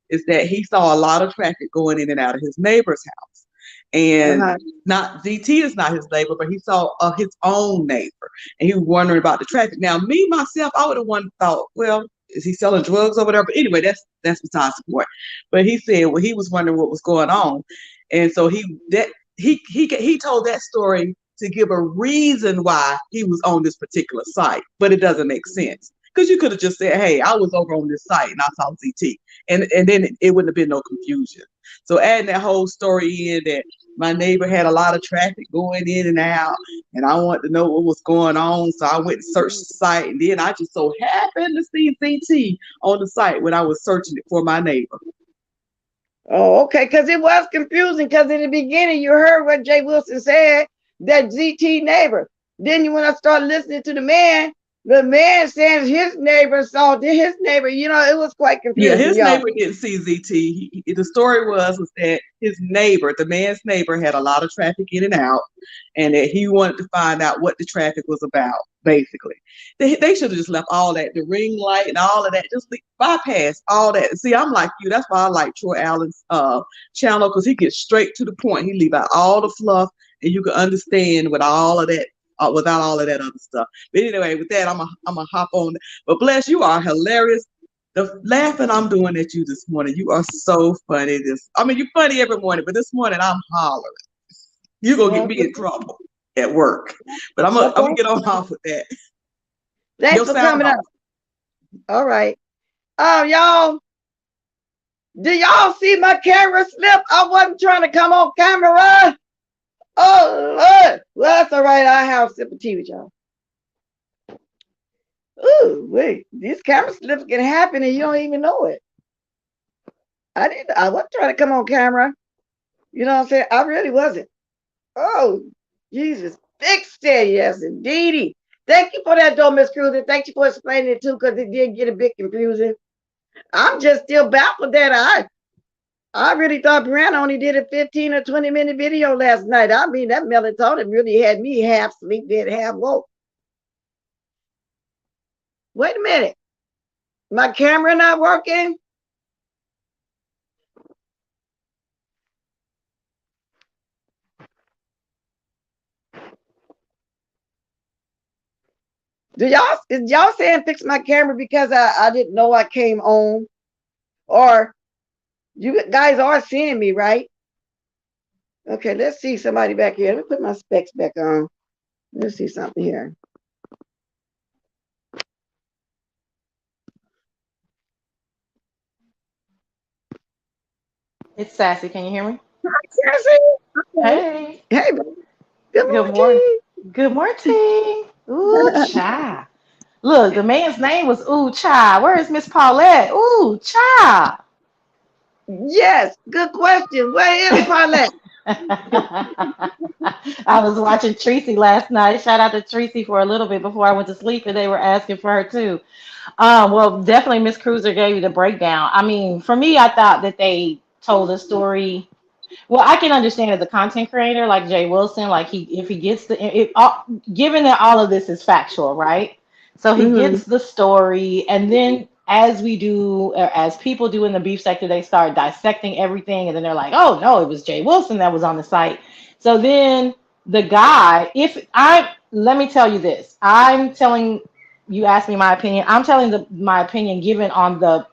is that he saw a lot of traffic going in and out of his neighbor's house. And not ZT is not his neighbor, but he saw his own neighbor, and he was wondering about the traffic. Now, me myself, I would have thought, well, is he selling drugs over there? But anyway, that's besides the point. But he said, well, he was wondering what was going on, and so he told that story to give a reason why he was on this particular site, but it doesn't make sense. Because you could have just said, hey, I was over on this site and I saw ZT. And then it wouldn't have been no confusion. So adding that whole story in that my neighbor had a lot of traffic going in and out, and I wanted to know what was going on. So I went and searched the site, and then I just so happened to see ZT on the site when I was searching it for my neighbor. Oh, okay, because it was confusing because in the beginning you heard what Jay Wilson said, that ZT neighbor. Then when I started listening to the man says his neighbor saw his neighbor. It was quite confusing. Yeah, his neighbor didn't see ZT. The story was that his neighbor, the man's neighbor, had a lot of traffic in and out, and that he wanted to find out what the traffic was about, basically. They should have just left all that, the ring light and all of that, just bypass all that. See, I'm like you. That's why I like Troy Allen's channel, because he gets straight to the point. He leave out all the fluff, and you can understand with all of that. Without all of that other stuff. But anyway, with that, I'm gonna hop on. But Bless, you are hilarious. The laughing I'm doing at you this morning, you are so funny. You're funny every morning, but this morning I'm hollering. You're gonna get me in trouble at work. But I'm gonna get on off with that. Thanks for coming up. All right. Y'all, do y'all see my camera slip? I wasn't trying to come on camera. Oh, Lord. Well, that's all right. I have sympathy with y'all. Ooh, wait. These camera slips can happen and you don't even know it. I wasn't trying to come on camera. You know what I'm saying? I really wasn't. Oh, Jesus. Big said yes, indeedy. Thank you for that, though, Miss Cruiser. Thank you for explaining it too, because it did get a bit confusing. I'm just still baffled that I really thought Brianna only did a 15 or 20-minute video last night. I mean, that melatonin really had me half sleep, dead, half woke. Wait a minute. My camera not working? Is y'all saying fix my camera because I didn't know I came on? Or you guys are seeing me, right? Okay, let's see somebody back here. Let me put my specs back on. Let's see something here. It's Sassy. Can you hear me? Okay. Hey. Hey, good Good morning. morning. Good morning. Ooh, cha. Look, the man's name was Ooh Cha. Where is Miss Paulette? Ooh Cha. Yes, good question. Where is Paulette? I was watching Tracy last night. Shout out to Tracy for a little bit before I went to sleep, and they were asking for her too. Well, definitely Miss Cruiser gave you the breakdown. I mean, for me, I thought that they told the story. Well, I can understand as a content creator like Jay Wilson, like if he gets given that all of this is factual, right? So he Mm-hmm. gets the story, and then as we do, or as people do in the beef sector, they start dissecting everything, and then they're like, "Oh no, it was Jay Wilson that was on the site." So then the guy, if I let me tell you this, I'm telling you, asked me my opinion. I'm telling my opinion given on the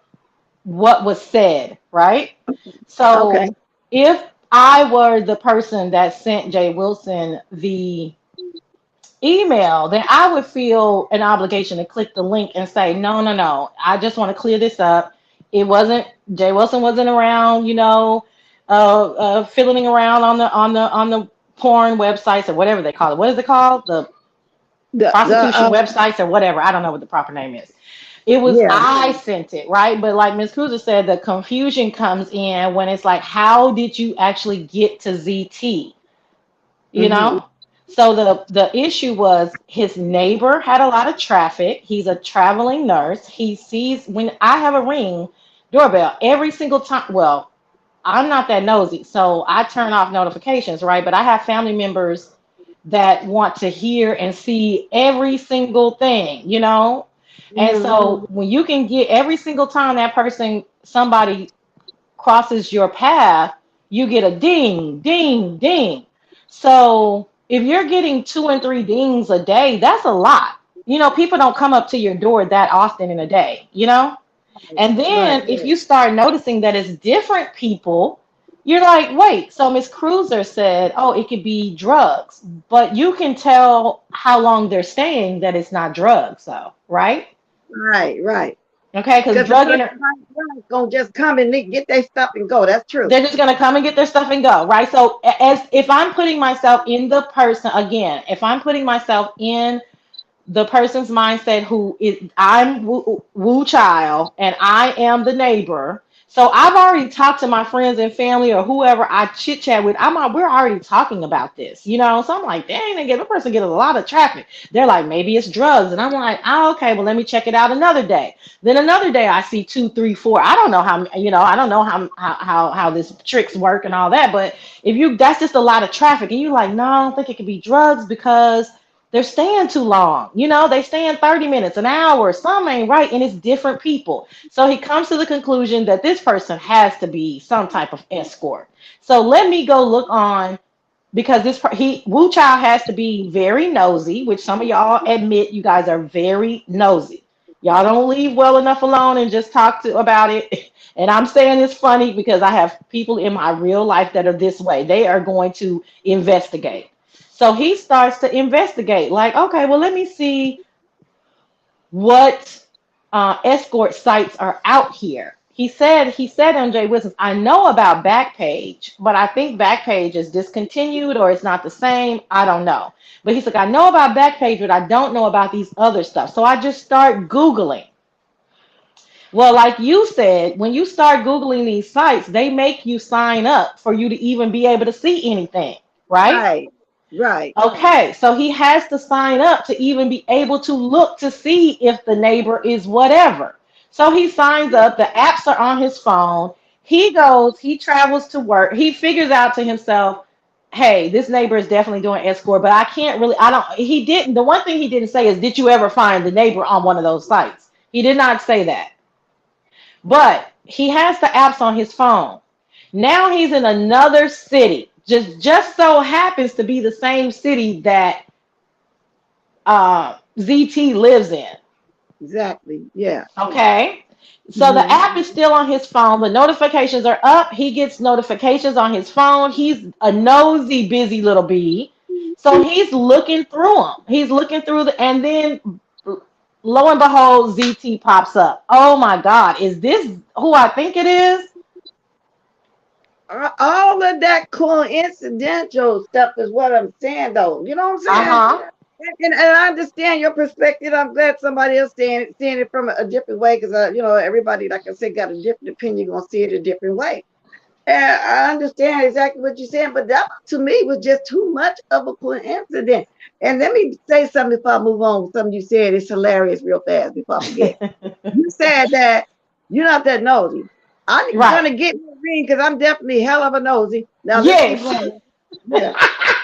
what was said, right? Okay. So if I were the person that sent Jay Wilson the email, then I would feel an obligation to click the link and say, no, no, no, I just want to clear this up. It wasn't Jay Wilson wasn't around, fiddling around on the porn websites or whatever they call it. What is it called? The The prostitution websites or whatever. I don't know what the proper name is. It was yeah. I sent it, right? But like Ms. Cruiser said, the confusion comes in when it's like, how did you actually get to ZT? You Mm-hmm. know? So the issue was his neighbor had a lot of traffic. He's a traveling nurse. He sees when I have a ring doorbell every single time. Well, I'm not that nosy, so I turn off notifications, right? But I have family members that want to hear and see every single thing, you know? And Mm-hmm. so when you can get every single time somebody crosses your path, you get a ding, ding, ding. So if you're getting 2 and 3 dings a day, that's a lot. People don't come up to your door that often in a day, you know? And Right. then if you start noticing that it's different people, you're like, wait, so Miss Cruiser said, oh, it could be drugs, but you can tell how long they're staying that it's not drugs, though, right? Right. Right. Okay, because Because the person gonna just come and get their stuff and go. That's true. they're just gonna come and get their stuff and go, right? So as if I'm putting myself in the person again, if I'm putting myself in the person's mindset I'm woo child and I am the neighbor. So I've already talked to my friends and family or whoever I chit chat with. We're already talking about this, you know. So I'm like, dang, the person get a lot of traffic. They're like, maybe it's drugs, and I'm like, oh, okay, well let me check it out another day. Then another day I see 2, 3, 4. I don't know how, I don't know how this tricks work and all that. But that's just a lot of traffic, and you're like, no, I don't think it could be drugs because they're staying too long. They staying 30 minutes, an hour. Some ain't right, and it's different people. So he comes to the conclusion that this person has to be some type of escort. So let me go look on because Woo Child has to be very nosy, which some of y'all admit you guys are very nosy. Y'all don't leave well enough alone and just talk about it. And I'm saying this funny because I have people in my real life that are this way. They are going to investigate. So he starts to investigate, like, okay, well, let me see what escort sites are out here. He said on Jay Wilson, I know about Backpage, but I think Backpage is discontinued or it's not the same. I don't know. But he's like, I know about Backpage, but I don't know about these other stuff. So I just start Googling. Well, like you said, when you start Googling these sites, they make you sign up for you to even be able to see anything, right? Right. Right. Okay, so he has to sign up to even be able to look to see if the neighbor is whatever. So he signs up, the apps are on his phone. He goes, he travels to work. He figures out to himself, hey, this neighbor is definitely doing escort, but I can't really, I don't, he didn't, the one thing he didn't say is, did you ever find the neighbor on one of those sites? He did not say that. But he has the apps on his phone. Now he's in another city. Just so happens to be the same city that ZT lives in. Exactly. Yeah. Okay. So the Hmm. app is still on his phone. The notifications are up. He gets notifications on his phone. He's a nosy, busy little bee. So he's looking through them. He's looking through and then lo and behold, ZT pops up. Oh my God, is this who I think it is? All of that coincidental stuff is what I'm saying, though. You know what I'm saying? Uh-huh. And I understand your perspective. I'm glad somebody else seeing it from a different way because, everybody, like I said, got a different opinion, going to see it a different way. And I understand exactly what you're saying, but that to me was just too much of a coincidence. And let me say something before I move on with something you said. It's hilarious real fast before I forget. You said that you're not that nosy. I'm Right. gonna get my ring because I'm definitely hell of a nosy. Now let's keep Yes. going. Yeah.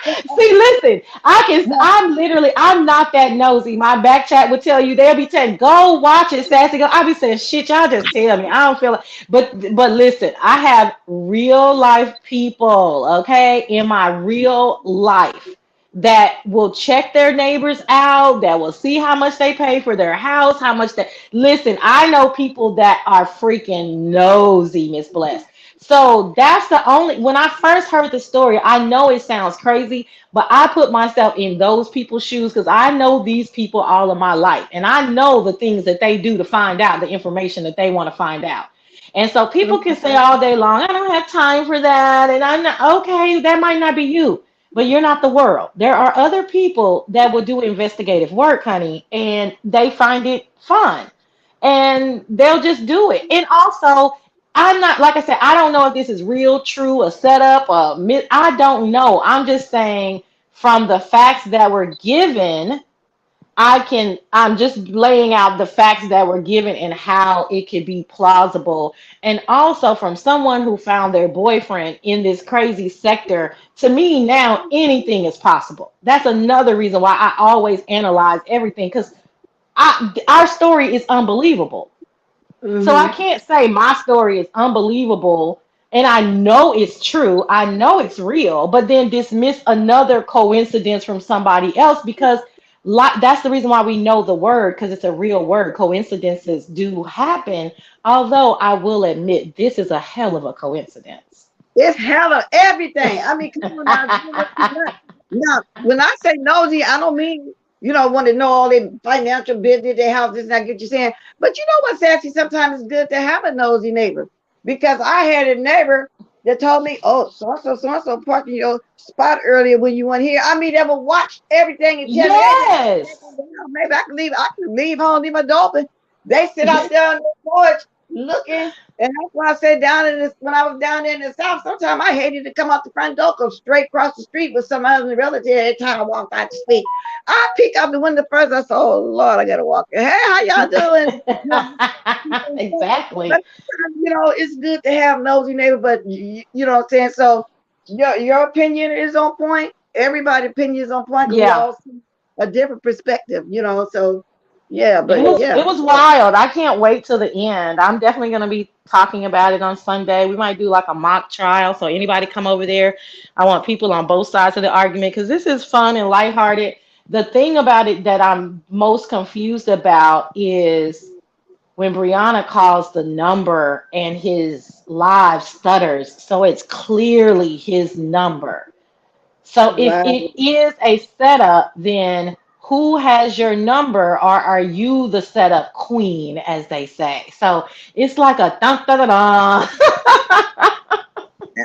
See, listen, I'm not that nosy. My back chat would tell you, they'll be saying, go watch it, Sassy. Go. I'll be saying, shit, y'all just tell me. I don't feel like, but listen, I have real life people, okay, in my real life that will check their neighbors out, that will see how much they pay for their house, how much they listen. I know people that are freaking nosy, Miss Bless. So that's the only, when I first heard the story, I know it sounds crazy, but I put myself in those people's shoes because I know these people all of my life. And I know the things that they do to find out the information that they want to find out. And so people can say all day long, I don't have time for that. And I'm not, okay, that might not be you, but you're not the world. There are other people that will do investigative work, honey, and they find it fun. And they'll just do it. And also, I'm not, like I said, I don't know if this is real, true, a setup, a myth. I don't know. I'm just saying from the facts that were given, I'm just laying out the facts that were given and how it could be plausible. And also from someone who found their boyfriend in this crazy sector, to me now anything is possible. That's another reason why I always analyze everything because our story is unbelievable. So I Mm-hmm. can't say my story is unbelievable and I know it's true. I know it's real, but then dismiss another coincidence from somebody else because that's the reason why we know the word because it's a real word. Coincidences do happen. Although I will admit this is a hell of a coincidence. It's hella everything. I mean, come on now. Do what you got. Now, when I say nosy, I don't mean want to know all their financial business, their house. This and I get you saying. But you know what, Sassy? Sometimes it's good to have a nosy neighbor because I had a neighbor that told me, "Oh, so and so parked in your spot earlier when you weren't here." I mean, they will watch everything and tell me, "Hey, Yes. maybe I can leave. I can leave home, leave my door open." They sit out there on the porch looking. And that's why I said down in this when I was down there in the South, sometimes I hated to come out the front door, go straight across the street with some other relative every time I walked out the street. I peek out the window first. I said, "Oh Lord, I gotta walk. Hey, how y'all doing?" Exactly. But it's good to have nosy neighbor, but you know what I'm saying. So your opinion is on point. Everybody's opinion is on point because we Yeah. all see a different perspective. So yeah, It but was yeah. it was wild. I can't wait till the end. I'm definitely gonna be talking about it on Sunday. We might do like a mock trial. So anybody come over there. I want people on both sides of the argument because this is fun and lighthearted. The thing about it that I'm most confused about is when Brianna calls the number and his live stutters. So it's clearly his number. So if Wow. it is a setup, then who has your number, or are you the setup queen, as they say? So it's like a dun dun dun dun.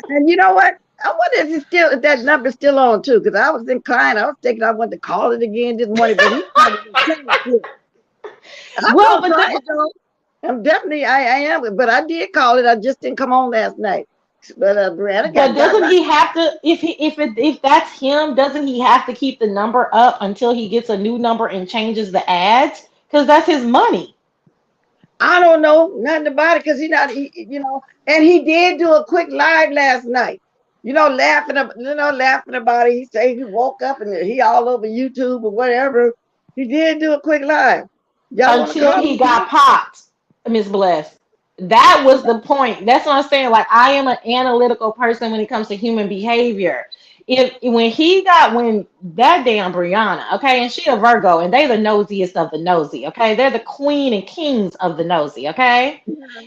And you know what? I wonder if that number's still on too, because I was inclined. I was thinking I wanted to call it again this morning, but he started to change it. I'm Well, gonna but try it though. I'm definitely, I am, but I did call it. I just didn't come on last night. But Brianna But got doesn't right. he have to, if that's him, doesn't he have to keep the number up until he gets a new number and changes the ads? Because that's his money. I don't know nothing about it because and he did do a quick live last night. Laughing about it. He said he woke up and he all over YouTube or whatever. He did do a quick live. Y'all want to Until call he him? got popped, Miss Bless. That was the point. That's what I'm saying. Like, I am an analytical person when it comes to human behavior. If when that damn Brianna, okay, and she a Virgo, and they the nosiest of the nosy, okay, they're the queen and kings of the nosy, okay.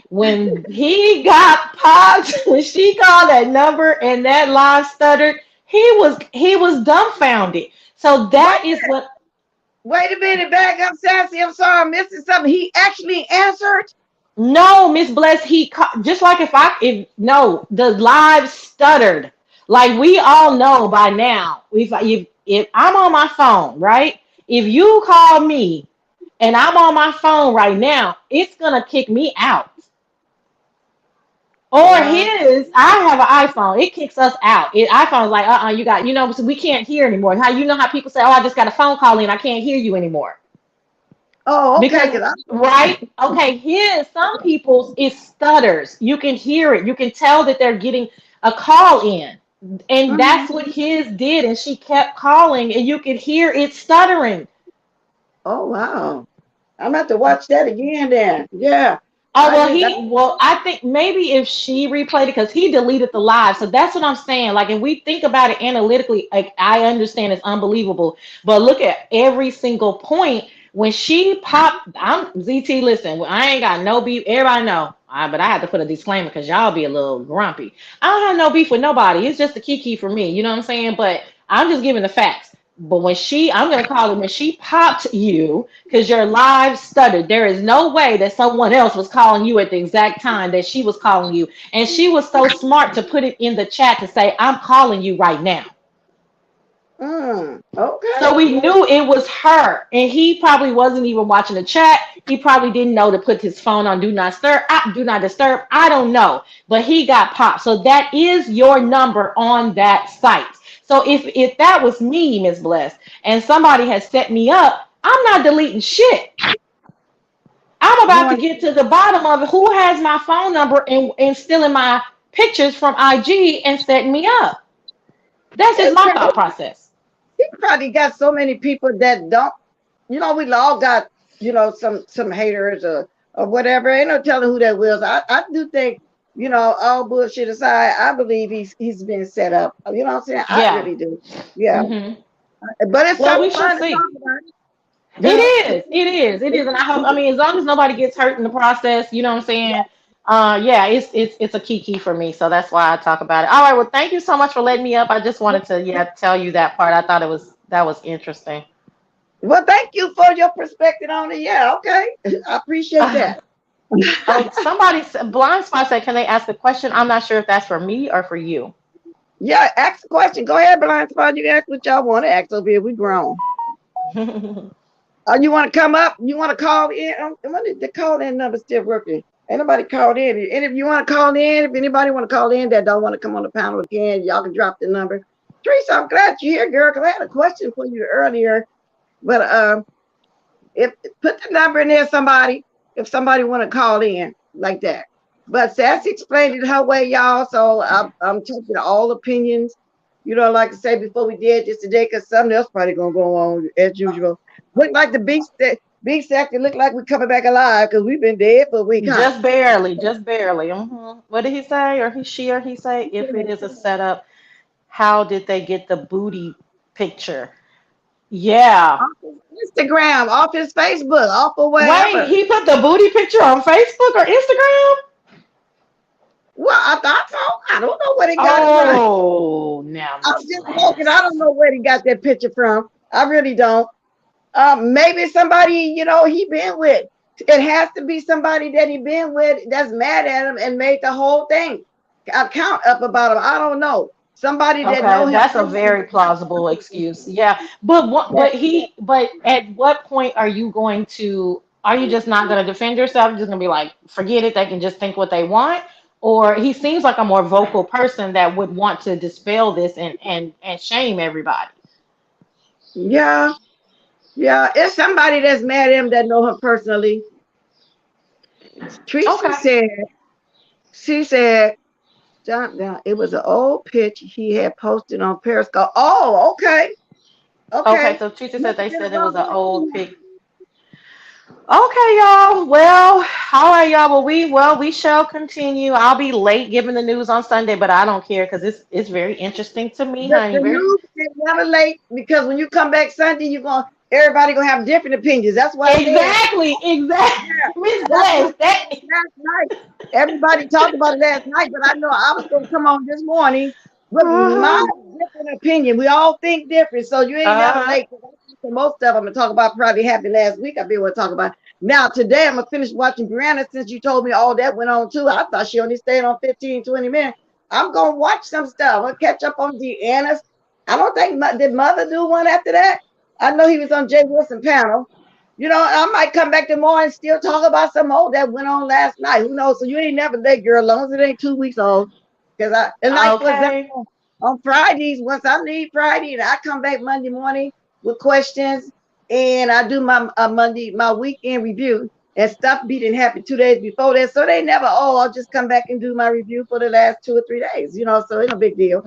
When he got popped, when she called that number and that line stuttered, he was dumbfounded. So Wait, that is what. wait a minute, back up, Sassy. I'm sorry, I'm missing something. He actually answered. No, Miss Bless, just like if no, the live stuttered. Like we all know by now, if I'm on my phone, right? If you call me and I'm on my phone right now, it's gonna kick me out. Or Wow. I have an iPhone, it kicks us out. iPhone's like, you got, so we can't hear anymore. How people say, oh, I just got a phone call in, I can't hear you anymore. Oh, okay. Because right, okay, some people's it stutters. You can hear it. You can tell that they're getting a call in. And Mhm. that's what his did. And she kept calling, and you could hear it stuttering. Oh, wow. I'm gonna have to watch that again then. Yeah. Oh I well, just, I, I think maybe if she replayed it because he deleted the live. So that's what I'm saying. Like if we think about it analytically, like I understand it's unbelievable, but look at every single point when she popped. I'm ZT. Listen, I ain't got no beef. Everybody know, but I have to put a disclaimer because y'all be a little grumpy. I don't have no beef with nobody. It's just a kiki for me. You know what I'm saying? But I'm just giving the facts. But I'm gonna call it when she popped you because your live stuttered. There is no way that someone else was calling you at the exact time that she was calling you. And she was so smart to put it in the chat to say, I'm calling you right now. okay. So we knew it was her. And he probably wasn't even watching the chat. He probably didn't know to put his phone on do not disturb. I don't know. But he got popped. So that is your number on that site. So if that was me, Miss Bless, and somebody had set me up, I'm not deleting shit. I'm You about to want get to the bottom of it. Who has my phone number and stealing my pictures from IG and setting me up? That's just my thought process. he probably got so many people that don't. We all got some haters or whatever. Ain't no telling who that was. I do think all bullshit aside, I believe he's been set up. You know what I'm saying? I Yeah. really do. Yeah, hmm but it's Well, we something shall fun to see. talk about. It You know, is. It is. It is. And I hope. I mean, as long as nobody gets hurt in the process, you know what I'm saying. Yeah, it's a key for me. So that's why I talk about it. All right. Well, thank you so much for letting me up. I just wanted to tell you that part. I thought that was interesting. well, thank you for your perspective on it. Yeah, okay, I appreciate that. Oh, blind spot said, can they ask a question? I'm not sure if that's for me or for you. Yeah, ask a question. Go ahead, blind spot. You ask what y'all want to ask over here. We grown. You want to come up? You want to call in? The call in number still working? Ain't nobody called in. And if you want to call in, if anybody want to call in that don't want to come on the panel again, y'all can drop the number. Teresa, I'm glad you're here, girl, because I had a question for you earlier. But if put the number in there, somebody, if somebody want to call in like that. But Sassy explained it her way, y'all. So I'm taking all opinions. Like I said before we did this today, because something else probably gonna go on as usual. Look like the beast sector look like we're coming back alive because we've been dead for a week, huh? Just barely, just barely. What did he say? Or he say, if it is a setup, how did they get the booty picture? Yeah. Off his Instagram, off his Facebook, off of Wait, wherever. he put the booty picture on Facebook or Instagram? Well, I thought so. I don't know where they got it from. Oh, now I'm Miss just joking. I don't Bless. know where he got that picture from. I really don't. Maybe somebody he been with. It has to be somebody that he been with that's mad at him and made the whole thing account up about him. I don't know. Somebody that know Okay, him that's a very personally. plausible excuse. Yeah, but That, but at what point are you going to Are you just not going to defend yourself? You're just going to be like, forget it. They can just think what they want. Or he seems like a more vocal person that would want to dispel this and shame everybody. Yeah, yeah. It's somebody that's mad at him that know him personally. Tracy Okay. said, she said, it was an old pitch he had posted on Periscope. Oh, okay. Okay. Okay. So Teresa said Must have they been a said it was long an old time. pic. Okay, y'all. Well, all right, y'all. Well, we shall continue. I'll be late giving the news on Sunday, but I don't care because it's very interesting to me, honey. The Very news is never late because when you come back Sunday, everybody gonna have different opinions. That's why I said, exactly. yeah, Miss that's why Bless. I That said last night. Everybody talked about it last night, but I know I was gonna come on this morning with my uh-huh. different opinion. We all think different, so you ain't never Uh-huh. late. Most of them I talk about probably happened last week. I've been able to talk about. Now today I'm gonna finish watching Brianna since you told me all that went on too. I thought she only stayed on 15, 20 minutes. I'm gonna watch some stuff. I'm gonna catch up on Deanna's. I don't think did Mother do one after that. I know he was on Jay Wilson panel. I might come back tomorrow and still talk about some old that went on last night. Who knows? So you ain't never late, girl, as long as it ain't 2 weeks old. And like for Okay. example, on Fridays, once I leave Friday, and I come back Monday morning with questions, and I do my weekend review, and stuff didn't happen 2 days before that, so they never. Oh, I'll just come back and do my review for the last 2 or 3 days. So it's no big deal.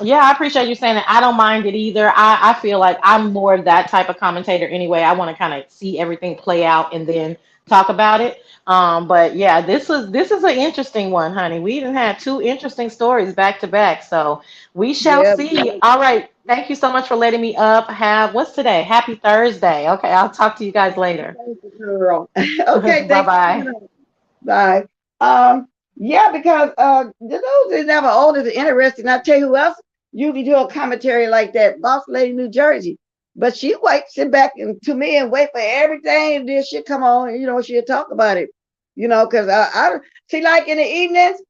Yeah, I appreciate you saying that. I don't mind it either. I feel like I'm more of that type of commentator anyway. I want to kind of see everything play out and then talk about it. But yeah, this is an interesting one, honey. We even had two interesting stories back to back. So we shall Yeah, see. All right. Thank you so much for letting me up. What's today? Happy Thursday. Okay, I'll talk to you guys later. girl. Okay, Bye thank bye. you. Bye. Yeah, because the news is never old is interesting. I tell you who else usually do a commentary like that, Boss Lady New Jersey. But she waits, sit back and to me and wait for everything, and then she'll come on, and she'll talk about it. Because I see, like in the evenings,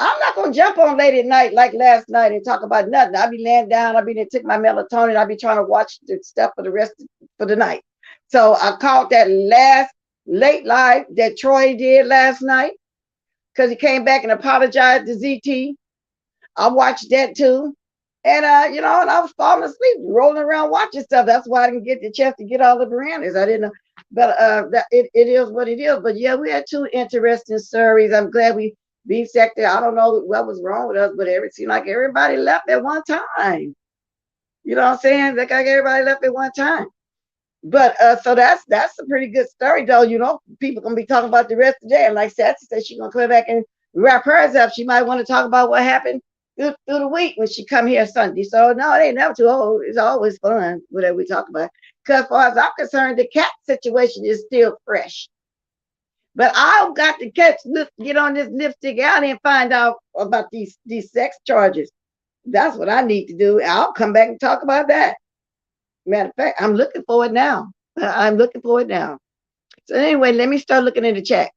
I'm not gonna jump on late at night like last night and talk about nothing. I'll be laying down, I'll be there, take my melatonin, I'll be trying to watch the stuff for the rest for the night. So I caught that last late live that Troy did last night because he came back and apologized to ZT. I watched that too. And and I was falling asleep, rolling around watching stuff. That's why I didn't get the chance to get all the Briannas. I didn't know. But it is what it is. But yeah, we had two interesting stories. I'm glad we dissected. I don't know what was wrong with us, but it seemed like everybody left at one time. You know what I'm saying? Like everybody left at one time. But so that's a pretty good story, though. People gonna be talking about the rest of the day. And like Sassy said, she's gonna come back and wrap hers up. She might want to talk about what happened through the week when she come here Sunday. So no, it ain't never too old. It's always fun whatever we talk about. Because as far as I'm concerned, the cat situation is still fresh. But I've got to get on this lipstick out and find out about these sex charges. That's what I need to do. I'll come back and talk about that. Matter of fact, I'm looking for it now. I'm looking for it now. So anyway, let me start looking in the chat.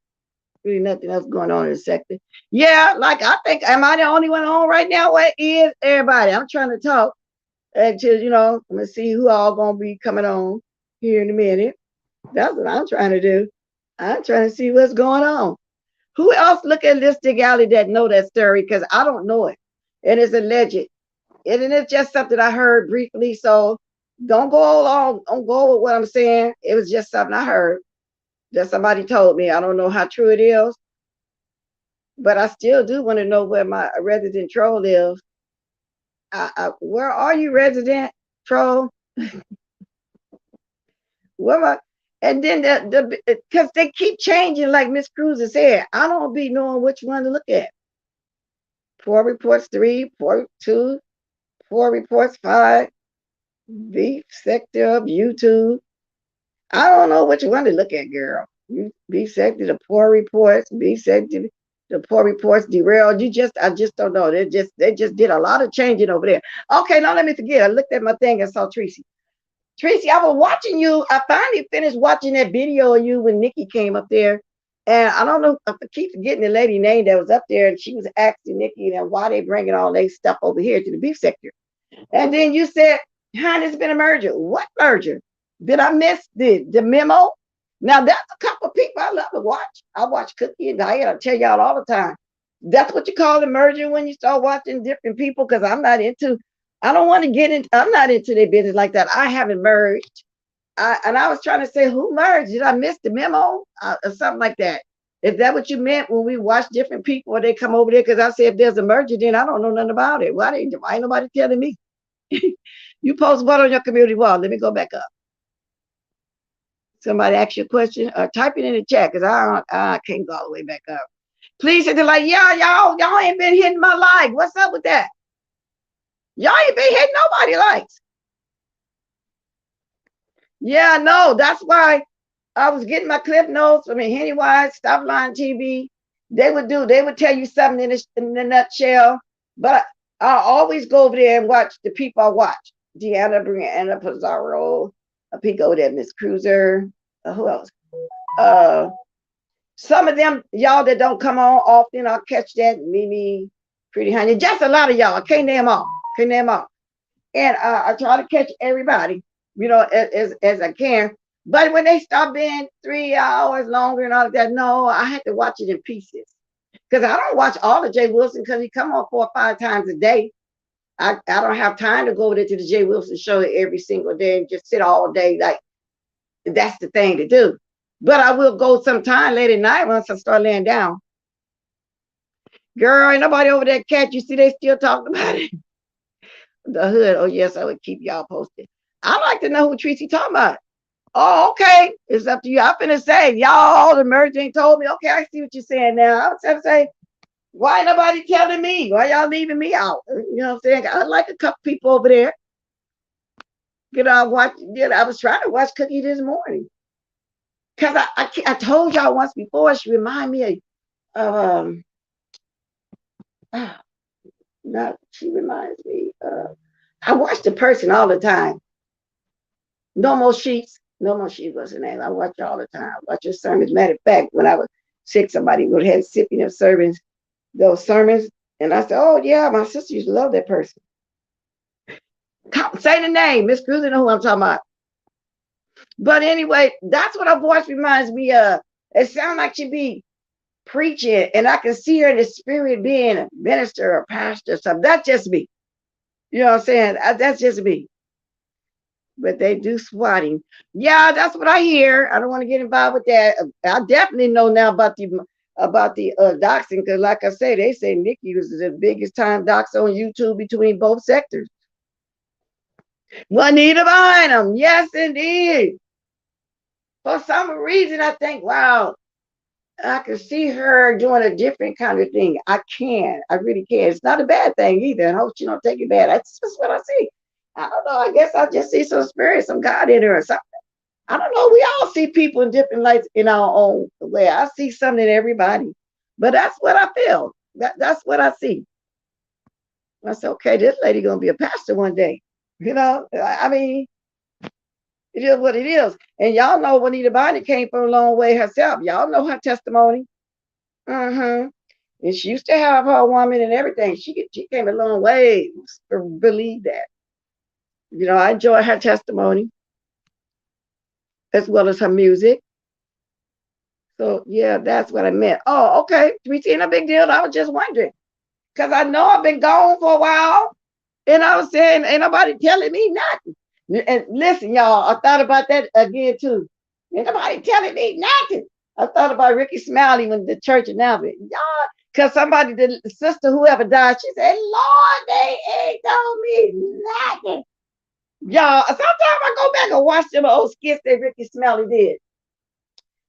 Really nothing else going on in the sector. Yeah, like I think, am I the only one on right now? What is everybody? I'm trying to talk until, I'm going to see who all going to be coming on here in a minute. That's what I'm trying to do. I'm trying to see what's going on. Who else look at Lipstick Alley that know that story? Because I don't know it. And it's alleged. And it's just something I heard briefly. So don't go along, don't go with what I'm saying. It was just something I heard that somebody told me. I don't know how true it is, but I still do want to know where my resident troll lives. Where are you, resident troll? Where am I? And then because they keep changing, like Miss Cruz has said, I don't be knowing which one to look at. 4 reports 3, 4 2, 4 reports 5, beef sector of YouTube. I don't know which one to look at, girl. Beef sector, the poor reports, beef sector, the poor reports derailed. I just don't know. They just did a lot of changing over there. Okay, now let me forget. I looked at my thing and saw Tracy. Tracy, I was watching you. I finally finished watching that video of you when Nikki came up there. And I don't know, I keep forgetting the lady name that was up there. And she was asking Nikki why they bringing all their stuff over here to the beef sector. And then you said, "Huh, there's been a merger." What merger? Did I miss the memo? Now that's a couple of people I love to watch. I watch Cookie and Diane. I tell y'all all the time. That's what you call emerging when you start watching different people. Because I don't want to get into. I'm not into their business like that. I haven't merged. And I was trying to say, who merged? Did I miss the memo or something like that? Is that what you meant when we watch different people or they come over there? Because I said, if there's a merger, then I don't know nothing about it. Why ain't nobody telling me? You post what on your community wall? Let me go back up. Somebody ask you a question or type it in the chat because I can't go all the way back up. Please hit the like, yeah, y'all ain't been hitting my like. What's up with that? Y'all ain't been hitting nobody likes. Yeah, no, that's why I was getting my clip notes from Henny Wise, Stop Line TV. They would tell you something in a nutshell, but I always go over there and watch the people I watch. Deanna, Brianna, Pizarro, Pico, that Miss Cruiser, who else? Some of them, y'all that don't come on often, I'll catch that. Mimi, Pretty Honey, just a lot of y'all. I can't name all. And I try to catch everybody, as I can. But when they stop being 3 hours longer and all of that, no, I had to watch it in pieces. Because I don't watch all of Jay Wilson because he come on 4 or 5 times a day. I don't have time to go over there to the Jay Wilson show every single day and just sit all day. Like, that's the thing to do. But I will go sometime late at night once I start laying down. Girl, ain't nobody over there catch you. See, they still talking about it. The hood. Oh, yes, I would keep y'all posted. I'd like to know who Tracy talking about. Oh, okay. It's up to you. I'm finna say, y'all, the merge ain't told me. Okay, I see what you're saying now. I was gonna say, why ain't nobody telling me? Why y'all leaving me out? You know what I'm saying? I like a couple people over there. I was trying to watch Cookie this morning. Because I told y'all once before, she reminded me of, she reminds me of, I watch the person all the time. No More Sheets. No More Sheets was her name. I watch her all the time. I watch her sermons. Matter of fact, when I was sick, somebody would have sipping of sermons, those sermons. And I said, oh, yeah, my sister used to love that person. Say the name. Miss Cruz, you know who I'm talking about. But anyway, that's what her voice reminds me of. It sounds like she be preaching, and I can see her in the spirit being a minister or pastor or something. That's just me. You know what I'm saying? That's just me. But they do swatting. Yeah, that's what I hear. I don't want to get involved with that. I definitely know now about the doxing, because like I say, they say Nikki was the biggest time dox on YouTube between both sectors. Juanita behind them. Yes, indeed. For some reason, I think, wow, I can see her doing a different kind of thing. I really can. It's not a bad thing either. I hope she don't take it bad. That's just what I see. I don't know. I guess I just see some spirit, some God in her or something. I don't know. We all see people in different lights in our own way. I see something in everybody. But that's what I feel. That's what I see. I said, okay, this lady gonna be a pastor one day. I mean, it is what it is. And y'all know Juanita Bynum came from a long way herself. Y'all know her testimony. And she used to have her woman and everything. She came a long way. Believe that. I enjoy her testimony as well as her music. So yeah, that's what I meant. Oh, okay. We seen a big deal. I was just wondering. Because I know I've been gone for a while. And I was saying, ain't nobody telling me nothing. And listen, y'all, I thought about that again too. Ain't nobody telling me nothing. I thought about Ricky Smiley when the church announced it. Y'all, because somebody, the sister, whoever died, she said, Lord, they ain't told me nothing. Y'all, sometimes I go back and watch them old skits that Ricky Smiley did.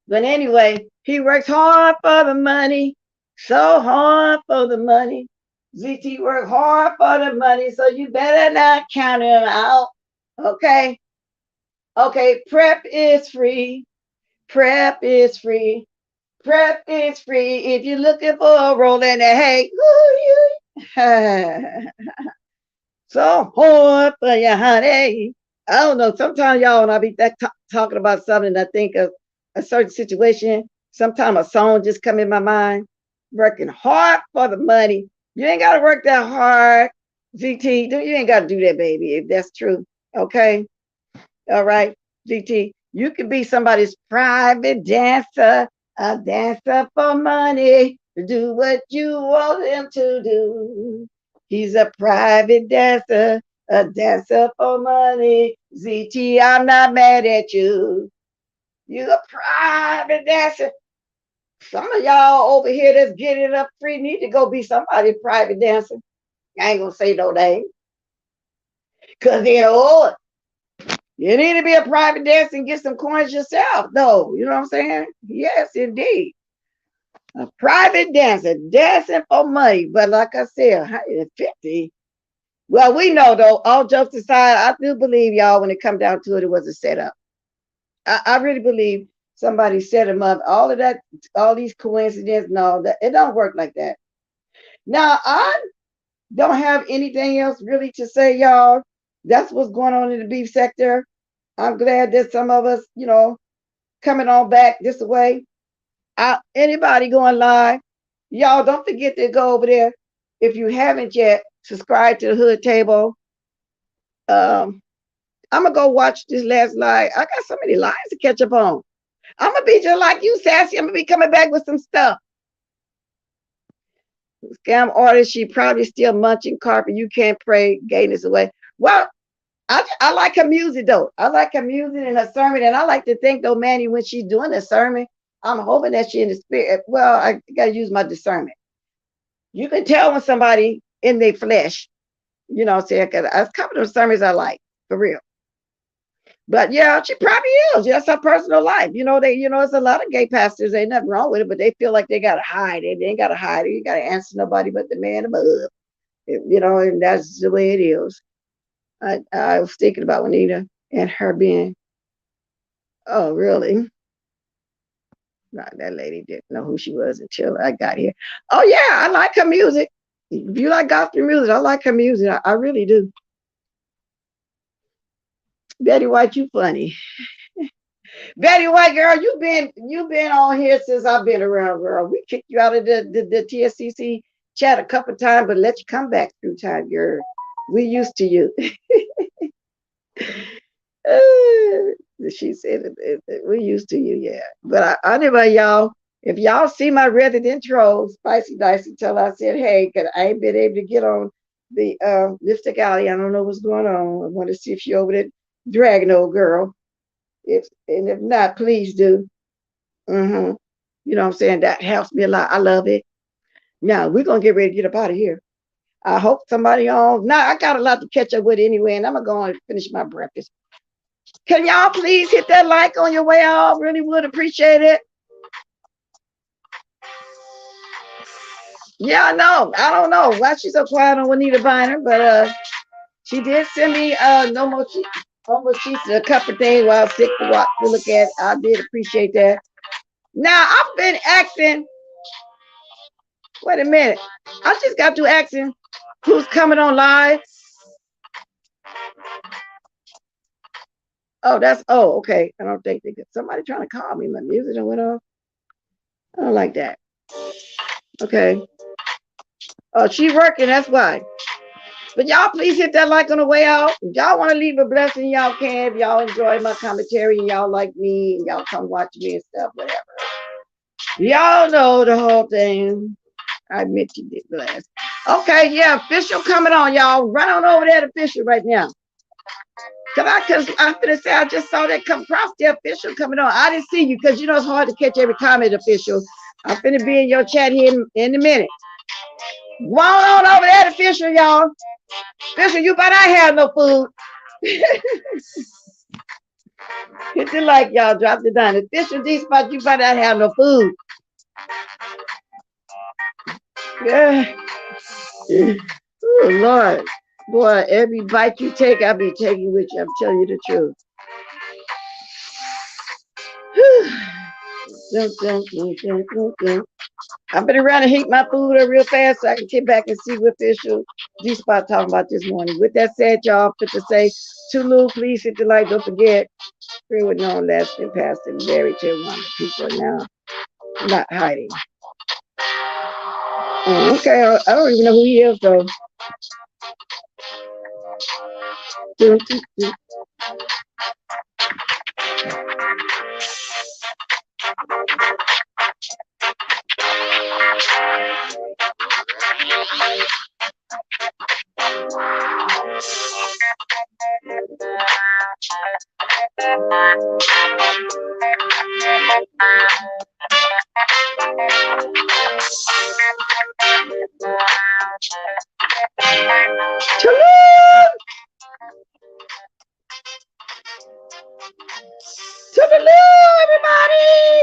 But anyway, he works hard for the money, so hard for the money. ZT worked hard for the money, so you better not count him out. Okay? Okay, prep is free. Prep is free. Prep is free if you're looking for a roll in the hay. So hard for you, honey. I don't know. Sometimes, y'all, when I be talking about something, I think of a certain situation. Sometimes a song just come in my mind. Working hard for the money. You ain't got to work that hard, ZT. You ain't got to do that, baby, if that's true. Okay? All right, ZT. You could be somebody's private dancer, a dancer for money, to do what you want him to do. He's a private dancer, a dancer for money. ZT, I'm not mad at you. You a private dancer. Some of y'all over here that's getting it up free need to go be somebody's private dancer. I ain't gonna say no name. Cause they're old. You need to be a private dancer and get some coins yourself, though. You know what I'm saying? Yes, indeed. A private dancer, dancing for money. But like I said, 150. Well, we know though, all jokes aside, I do believe y'all when it come down to it, it was a setup. I really believe somebody set him up. All of that, all these coincidences and all that, it don't work like that. Now, I don't have anything else really to say, y'all. That's what's going on in the beef sector. I'm glad that some of us, you know, coming on back this way. Anybody going live, y'all don't forget to go over there. If you haven't yet, subscribe to the Hood Table. I'm gonna go watch this last live. I got so many lives to catch up on. I'm gonna be just like you, Sassy. I'm gonna be coming back with some stuff. Scam artist, she probably still munching carpet. You can't pray gayness away. Well, I like her music though. I like her music and her sermon, and I like to think though, Manny, when she's doing the sermon, I'm hoping that she in the spirit. Well, I gotta use my discernment. You can tell when somebody in their flesh, you know what I'm saying? Because a couple of sermons I like, for real. But yeah, she probably is. That's her personal life. You know, it's a lot of gay pastors, ain't nothing wrong with it, but they feel like they gotta hide it. They ain't gotta hide it. You gotta answer nobody but the man above. You know, and that's the way it is. I was thinking about Juanita and her being, oh, really? No, that lady didn't know who she was until I got here. Oh, yeah, I like her music. If you like gospel music, I like her music. I really do. Betty White, you funny. Betty White, girl, you've been on here since I've been around, girl. We kicked you out of the TSCC chat a couple times, but let you come back through time, girl. We used to you. She said we used to you, yeah. But anyway, y'all, if y'all see my resident troll, Spicy Dicey, tell her I said, hey, because I ain't been able to get on the Lipstick Alley. I don't know what's going on. I want to see if she over there dragging old girl. If not, please do. You know what I'm saying? That helps me a lot. I love it. Now we're gonna get ready to get up out of here. I hope somebody on. Now I got a lot to catch up with anyway, and I'm gonna go and finish my breakfast. Can y'all please hit that like on your way out? Really would appreciate it. Yeah, I know. I don't know why she's so quiet on Juanita Biner, but she did send me no more sheets, a couple things while I was sick to look at. I did appreciate that. Now I've been asking. Wait a minute. I just got to asking who's coming on live. Oh, okay. I don't think they get somebody trying to call me. My music went off. I don't like that. Okay. Oh, she working, that's why. But y'all please hit that like on the way out. If y'all want to leave a blessing, y'all can. If y'all enjoy my commentary and y'all like me and y'all come watch me and stuff, whatever. Y'all know the whole thing. I admit you did blast. Okay, yeah, official coming on, y'all. Run on over there to official right now. Cause I'm gonna say I just saw that come across the official coming on. I didn't see you because you know it's hard to catch every comment official. I'm finna be in your chat here in a minute. Go on over there to official, y'all. Official, you better not have no food. Hit the like, y'all. Drop it down. Official D spot, you better not have no food. Yeah. Oh Lord. Boy, every bite you take, I'll be taking with you. I'm telling you the truth. I'm gonna run and heat my food up real fast so I can get back and see what official D-Spot talking about this morning. With that said, y'all, fit to say, Tulu, please hit the like. Don't forget, pray with no lasting past and very till one. People are now not hiding. Oh, okay, I don't even know who he is though. To the Lord, everybody.